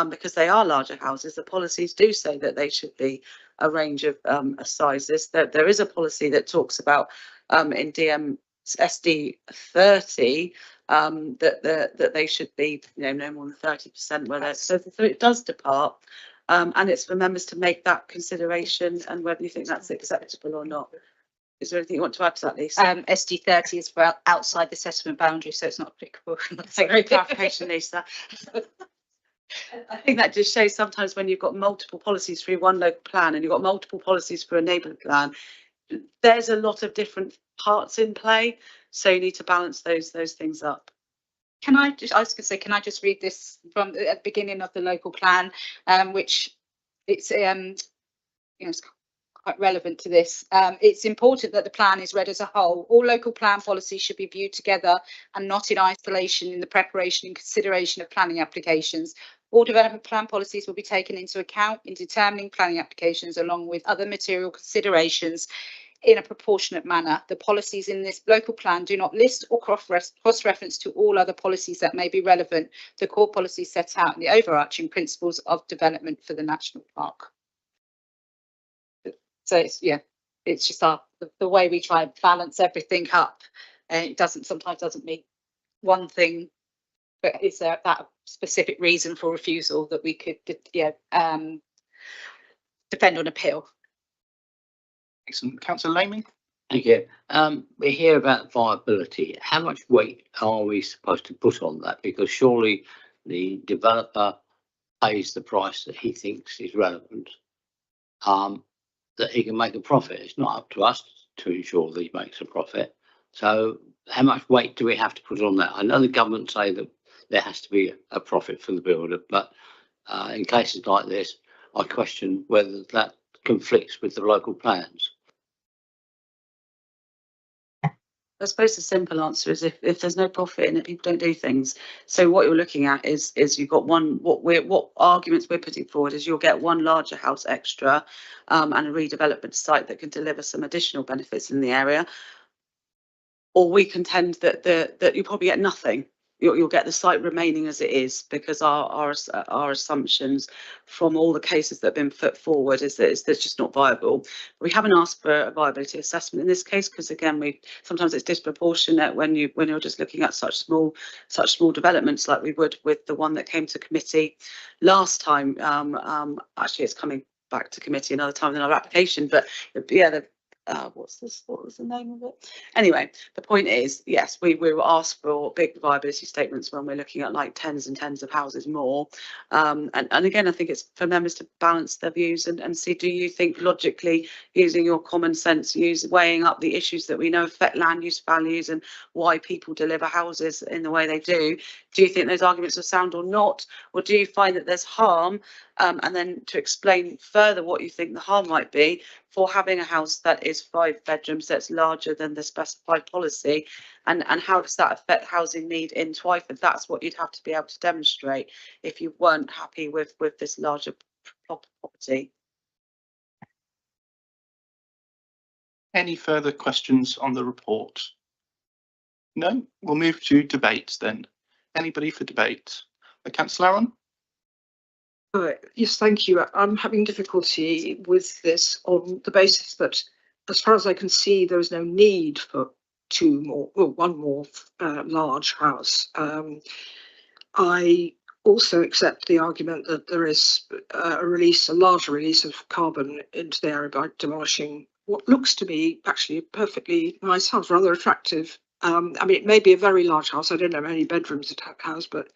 because they are larger houses, the policies do say that they should be a range of sizes. There is a policy that talks about in DM SD 30 that they should be no more than 30% where they're, so it does depart. And it's for members to make that consideration and whether you think that's acceptable or not. Is there anything you want to add to that, Lisa? SD 30 is for outside the settlement boundary, so it's not applicable. Thank you for clarification, Lisa. I think that just shows sometimes when you've got multiple policies through one local plan and you've got multiple policies for a neighbourhood plan, there's a lot of different parts in play, so you need to balance those things up. I was going to say, can I just read this from the beginning of the local plan, which it's it's quite relevant to this. It's important that the plan is read as a whole. All local plan policies should be viewed together and not in isolation in the preparation and consideration of planning applications. All development plan policies will be taken into account in determining planning applications along with other material considerations in a proportionate manner. The policies in this local plan do not list or cross-reference to all other policies that may be relevant. The core policies set out in the overarching principles of development for the national park. So it's just the way we try and balance everything up, and it sometimes doesn't mean one thing, but is there that specific reason for refusal that we could defend on appeal? Excellent. Councillor Laming. Thank you. We hear about viability. How much weight are we supposed to put on that? Because surely the developer pays the price that he thinks is relevant. That he can make a profit. It's not up to us to ensure that he makes a profit. So how much weight do we have to put on that? I know the government say that there has to be a profit for the builder, but in cases like this, I question whether that conflicts with the local plans. I suppose the simple answer is if there's no profit in it, people don't do things. So what you're looking at is you've got what arguments we're putting forward is you'll get one larger house extra and a redevelopment site that can deliver some additional benefits in the area. Or we contend that you probably get nothing. You'll get the site remaining as it is, because our assumptions from all the cases that have been put forward is that it's just not viable. We haven't asked for a viability assessment in this case because, again, sometimes it's disproportionate when you're just looking at such small developments like we would with the one that came to committee last time. Actually, it's coming back to committee another time than our application, but yeah, what was the name of it? Anyway, the point is, yes, we were asked for big viability statements when we're looking at like tens and tens of houses more. And again, I think it's for members to balance their views and see, do you think logically, using your common sense, weighing up the issues that we know affect land use values and why people deliver houses in the way they do you think those arguments are sound or not? Or do you find that there's harm? And then to explain further what you think the harm might be for having a house that is 5 bedrooms that's larger than the specified policy, and how does that affect housing need in Twyford? That's what you'd have to be able to demonstrate if you weren't happy with this larger property. Any further questions on the report? No, we'll move to debate then. Anybody for debate? Councillor Aaron? Yes, thank you. I'm having difficulty with this on the basis that, as far as I can see, there is no need for one more large house. I also accept the argument that there is a larger release of carbon into the area by demolishing what looks to me actually a perfectly nice house, rather attractive. I mean, it may be a very large house. I don't know how many bedrooms it has, but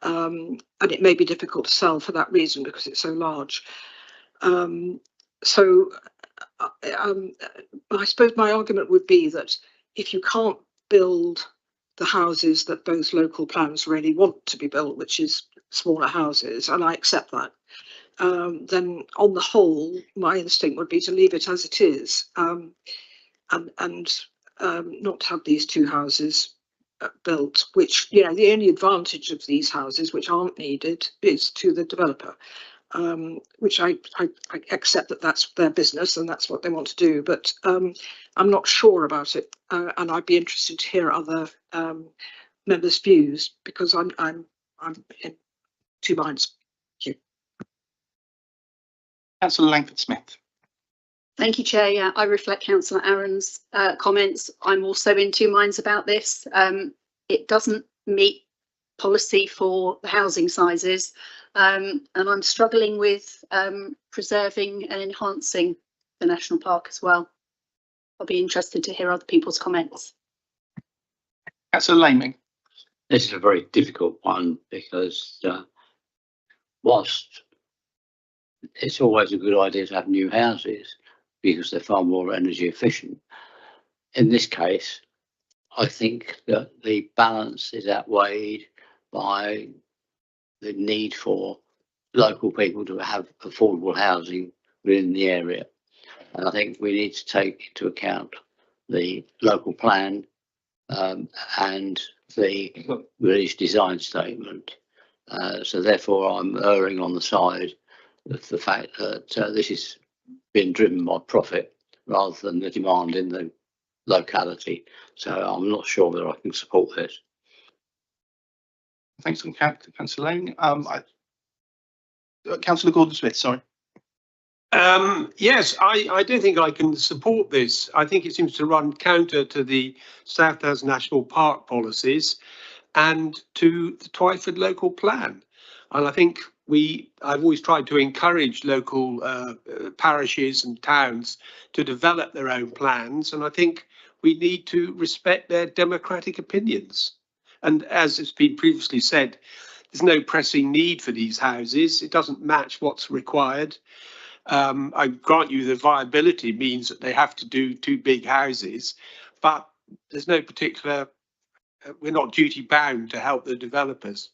and it may be difficult to sell for that reason because it's so large. I suppose my argument would be that if you can't build the houses that those local plans really want to be built, which is smaller houses, and I accept that, then on the whole, my instinct would be to leave it as it is, and not have these two houses built, which, you know, the only advantage of these houses, which aren't needed, is to the developer, which I accept that that's their business and that's what they want to do, but I'm not sure about it, and I'd be interested to hear other members' views, because I'm in two minds. Thank you. Councillor Langford-Smith. Thank you, Chair. Yeah, I reflect Councillor Aaron's comments. I'm also in two minds about this. It doesn't meet policy for the housing sizes, and I'm struggling with preserving and enhancing the national park as well. I'll be interested to hear other people's comments. Councillor Laming. This is a very difficult one because whilst it's always a good idea to have new houses because they're far more energy efficient, in this case, I think that the balance is outweighed by the need for local people to have affordable housing within the area. And I think we need to take into account the local plan and the release design statement. So therefore, I'm erring on the side of the fact that this is being driven by profit rather than the demand in the locality. So I'm not sure whether I can support this. Thanks, Councillor Laming. Councillor Gordon-Smith, sorry. Yes, I don't think I can support this. I think it seems to run counter to the South Wales National Park policies and to the Twyford local plan. And I think I've always tried to encourage local parishes and towns to develop their own plans. And I think we need to respect their democratic opinions. And as has been previously said, there's no pressing need for these houses. It doesn't match what's required. I grant you the viability means that they have to do two big houses, but there's no particular, we're not duty bound to help the developers.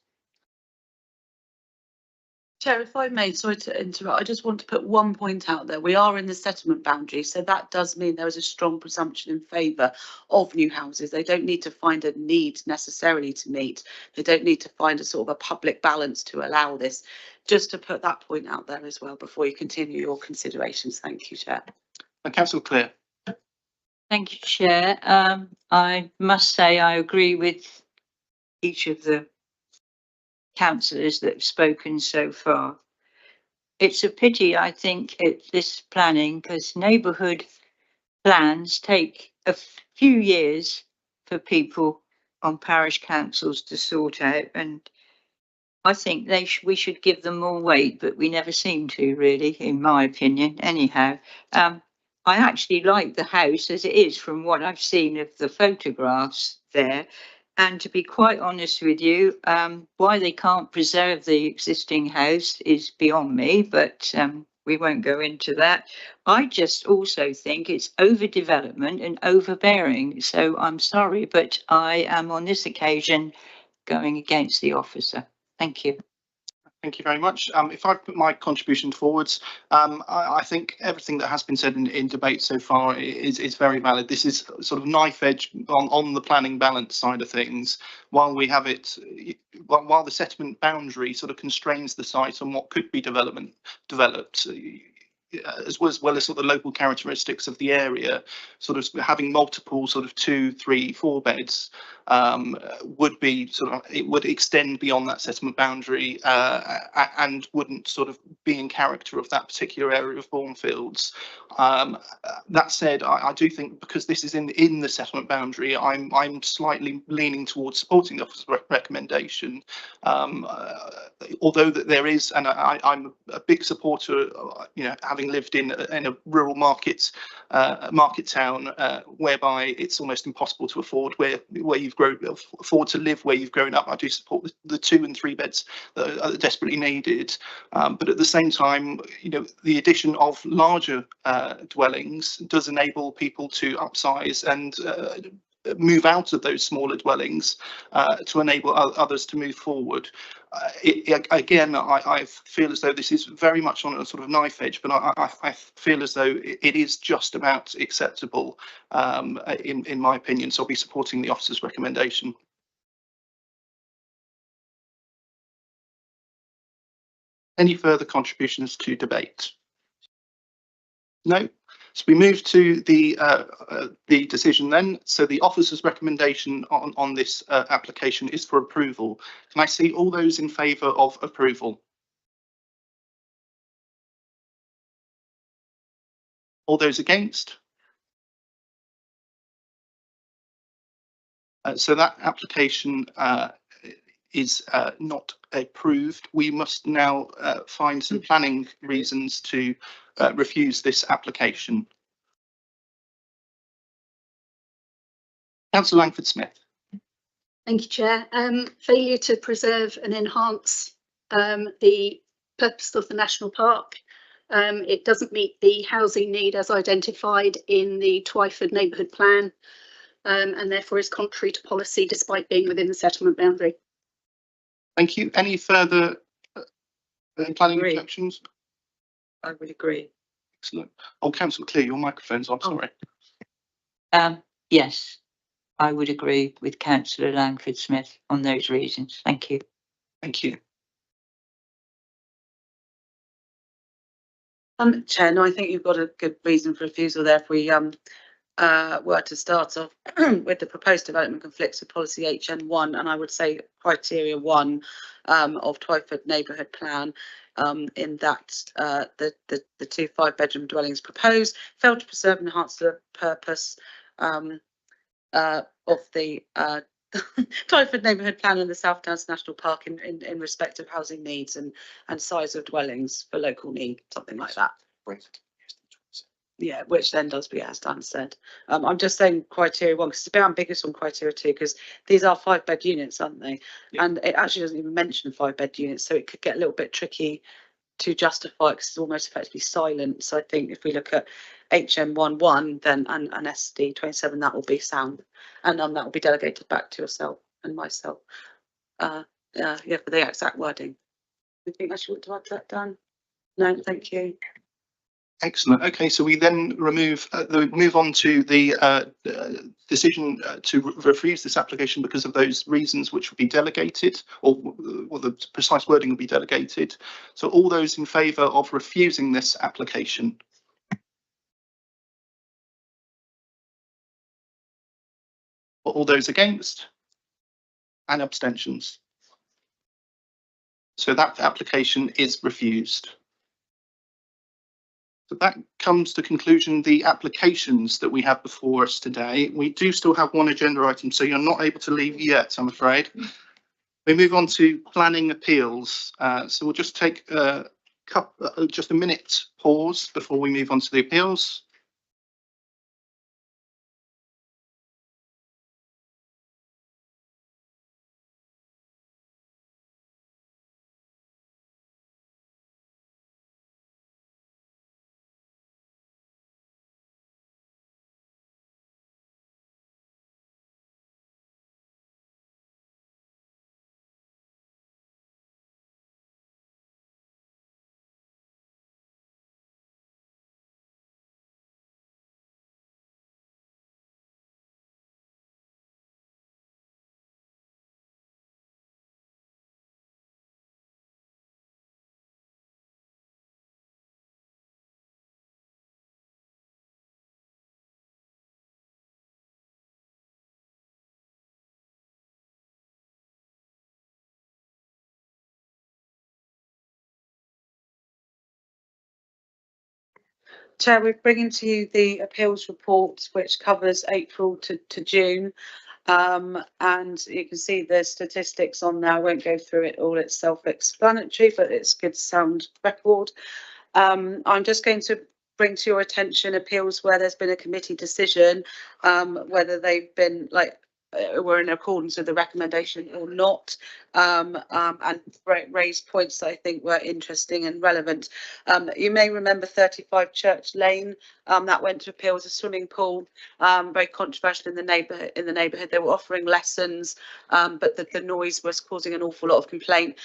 Chair, if I may, sorry to interrupt, I just want to put one point out there. We are in the settlement boundary, so that does mean there is a strong presumption in favour of new houses. They don't need to find a need necessarily to meet. They don't need to find a sort of a public balance to allow this. Just to put that point out there as well before you continue your considerations. Thank you, Chair. Councillor Clear. Thank you, Chair. I must say I agree with each of the councillors that have spoken so far. It's a pity, I think, at this planning, because neighbourhood plans take a few years for people on parish councils to sort out, and I think we should give them more weight, but we never seem to, really, in my opinion. Anyhow, I actually like the house as it is from what I've seen of the photographs there. And to be quite honest with you, why they can't preserve the existing house is beyond me, but we won't go into that. I just also think it's overdevelopment and overbearing. So I'm sorry, but I am on this occasion going against the officer. Thank you. Thank you very much. If I put my contribution forwards, I think everything that has been said in debate so far is very valid. This is sort of knife edge on the planning balance side of things. While we have it, while the settlement boundary sort of constrains the site on what could be developed, as well as sort of the local characteristics of the area, sort of having multiple sort of 2, 3, 4 beds would be sort of, it would extend beyond that settlement boundary and wouldn't sort of be in character of that particular area of Bournefields. That said, I do think because this is in the settlement boundary, I'm slightly leaning towards supporting the officer's recommendation. Although that there is, and I'm a big supporter, having lived in a rural market town whereby it's almost impossible to afford afford to live where you've grown up. I do support the 2 and 3 beds that are desperately needed, but at the same time, the addition of larger dwellings does enable people to upsize and move out of those smaller dwellings to enable others to move forward. Again, I feel as though this is very much on a sort of knife edge, but I feel as though it is just about acceptable in my opinion. So I'll be supporting the officer's recommendation. Any further contributions to debate? No. So we move to the decision then. So the officer's recommendation on this application is for approval. Can I see all those in favour of approval? All those against? So that application is not approved. We must now find some planning reasons to refuse this application. Councillor Langford-Smith. Thank you, Chair. Failure to preserve and enhance the purpose of the national park. It doesn't meet the housing need as identified in the Twyford neighbourhood plan, and therefore is contrary to policy despite being within the settlement boundary. Thank you. Any further planning objections? I would agree. Excellent. Oh, Councillor Clear, your microphone's on, sorry. Yes, I would agree with Councillor Langford-Smith on those reasons. Thank you. Thank you. Chair, no, I think you've got a good reason for refusal there. If we were to start off with the proposed development conflicts with policy HN1, and I would say criteria 1 of Twyford neighbourhood plan, in that the 2 5-bedroom dwellings proposed failed to preserve and enhance the purpose of the Twyford neighbourhood plan and the South Downs National Park in respect of housing needs and size of dwellings for local need, something like that. Yeah, which then does be as Dan said. I'm just saying criteria 1 because it's a bit ambiguous on criteria 2 because these are 5-bed units, aren't they? Yeah. And it actually doesn't even mention 5-bed units, so it could get a little bit tricky to justify because it's almost effectively silent. So I think if we look at HM11 then and SD27, that will be sound, and that will be delegated back to yourself and myself. Yeah, for the exact wording. Do you think I should want to add that, Dan? No, thank you. Excellent. Okay, so we then move on to the decision to refuse this application because of those reasons which will be delegated, or the precise wording will be delegated. So all those in favour of refusing this application? All those against? And abstentions? So that application is refused. So that comes to conclusion the applications that we have before us today. We do still have one agenda item, so you're not able to leave yet, I'm afraid. We move on to planning appeals. So we'll just take just a minute pause before we move on to the appeals. Chair, we're bringing to you the appeals report, which covers April to June. And you can see the statistics on there. I won't go through it all, it's self-explanatory, but it's good sound record. I'm just going to bring to your attention appeals where there's been a committee decision, whether they've been were in accordance with the recommendation or not, and raise points that I think were interesting and relevant. You may remember 35 Church Lane, that went to appeal as a swimming pool, very controversial in the neighbourhood. They were offering lessons, but the noise was causing an awful lot of complaint.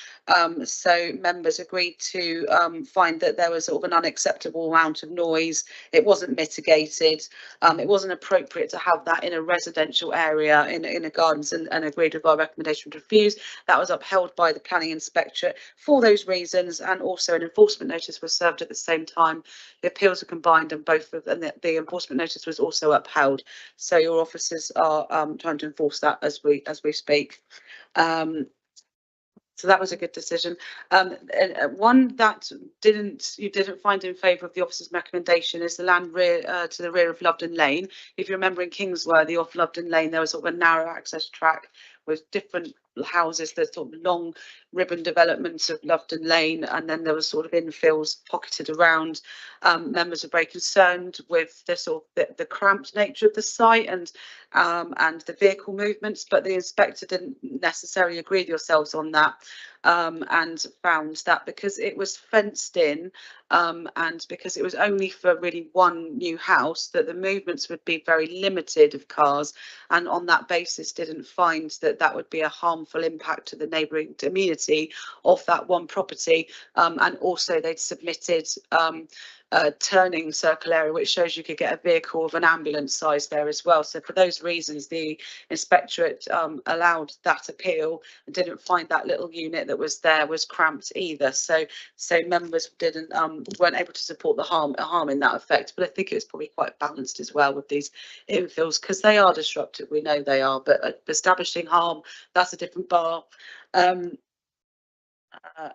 So members agreed to find that there was sort of an unacceptable amount of noise. It wasn't mitigated. It wasn't appropriate to have that in a residential area in a gardens, and agreed with our recommendation to refuse. That was upheld by the planning inspectorate for those reasons, and also an enforcement notice was served at the same time. The appeals were combined, and both of them, the enforcement notice was also upheld. So your officers are trying to enforce that as we speak. So that was a good decision. One that you didn't find in favour of the officer's recommendation is the land to the rear of Lovedon Lane. If you remember in Kingsworthy off Lovedon Lane, there was sort of a narrow access track with different houses, the sort of long ribbon developments of Lovedon Lane, and then there was sort of infills pocketed around. Members are very concerned with the sort of the cramped nature of the site and the vehicle movements, but the inspector didn't necessarily agree with yourselves on that, and found that because it was fenced in, and because it was only for really one new house, that the movements would be very limited of cars, and on that basis didn't find that that would be a harmful impact to the neighbouring community of that one property. And also they'd submitted a turning circle area, which shows you could get a vehicle of an ambulance size there as well. So for those reasons, the inspectorate allowed that appeal and didn't find that little unit that was there was cramped either. So members weren't able to support the harm in that effect. But I think it was probably quite balanced as well with these infills, because they are disruptive. We know they are, but establishing harm, that's a different bar.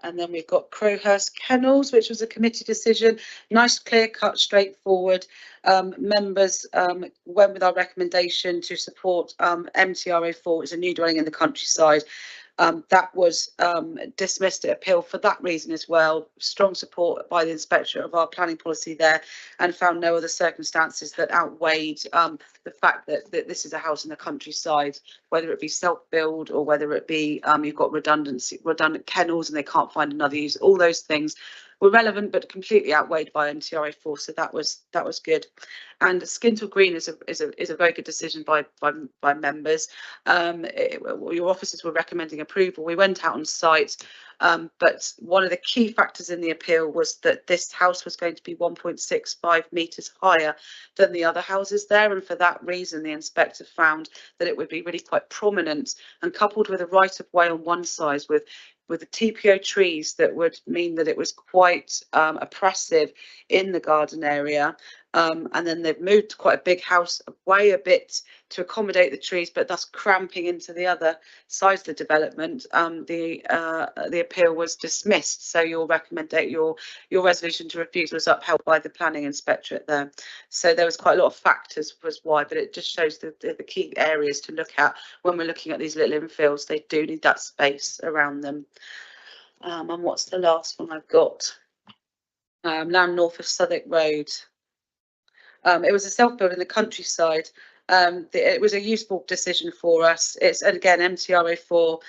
And then we've got Crowhurst Kennels, which was a committee decision. Nice, clear cut, straightforward. Members went with our recommendation to support MTRA4. It's a new dwelling in the countryside. That was dismissed at appeal for that reason as well. Strong support by the inspector of our planning policy there, and found no other circumstances that outweighed the fact that this is a house in the countryside, whether it be self-build or whether it be you've got redundant kennels and they can't find another use. All those things were relevant but completely outweighed by MTRA4, so that was good. And Skintle Green is a very good decision by members. Your officers were recommending approval. We went out on site, but one of the key factors in the appeal was that this house was going to be 1.65 metres higher than the other houses there, and for that reason the inspector found that it would be really quite prominent, and coupled with a right of way on one side with the TPO trees, that would mean that it was quite oppressive in the garden area. And then they've moved quite a big house away a bit to accommodate the trees, but thus cramping into the other sides of the development. The appeal was dismissed, so your resolution to refuse was upheld by the planning inspectorate there. So there was quite a lot of factors was why, but it just shows the key areas to look at when we're looking at these little infills. They do need that space around them. And what's the last one I've got? Land north of Southwark Road. It was a self-build in the countryside. It was a useful decision for us. It's, again, MTRA4,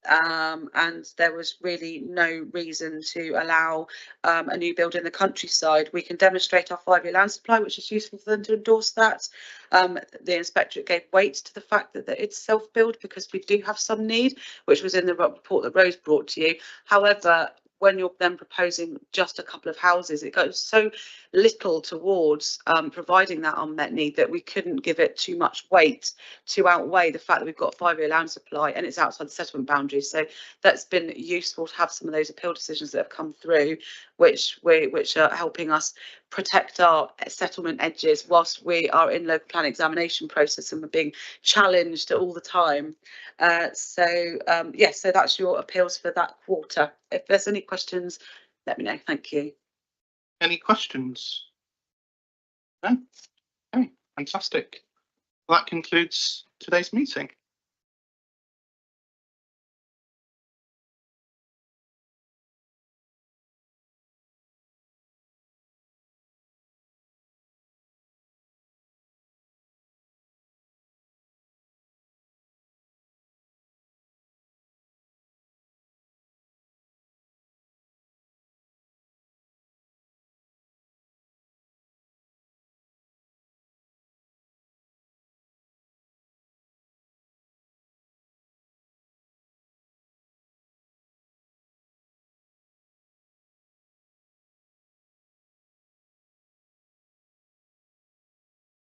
and there was really no reason to allow a new build in the countryside. We can demonstrate our 5-year land supply, which is useful for them to endorse that. The inspectorate gave weight to the fact that it's self-build because we do have some need, which was in the report that Rose brought to you. However, when you're then proposing just a couple of houses, it goes so little towards providing that unmet need that we couldn't give it too much weight to outweigh the fact that we've got a 5-year land supply and it's outside the settlement boundaries. So that's been useful to have some of those appeal decisions that have come through, which are helping us protect our settlement edges whilst we are in local plan examination process and we're being challenged all the time. So that's your appeals for that quarter. If there's any questions, let me know. Thank you. Any questions? No? Okay, fantastic. Well, that concludes today's meeting.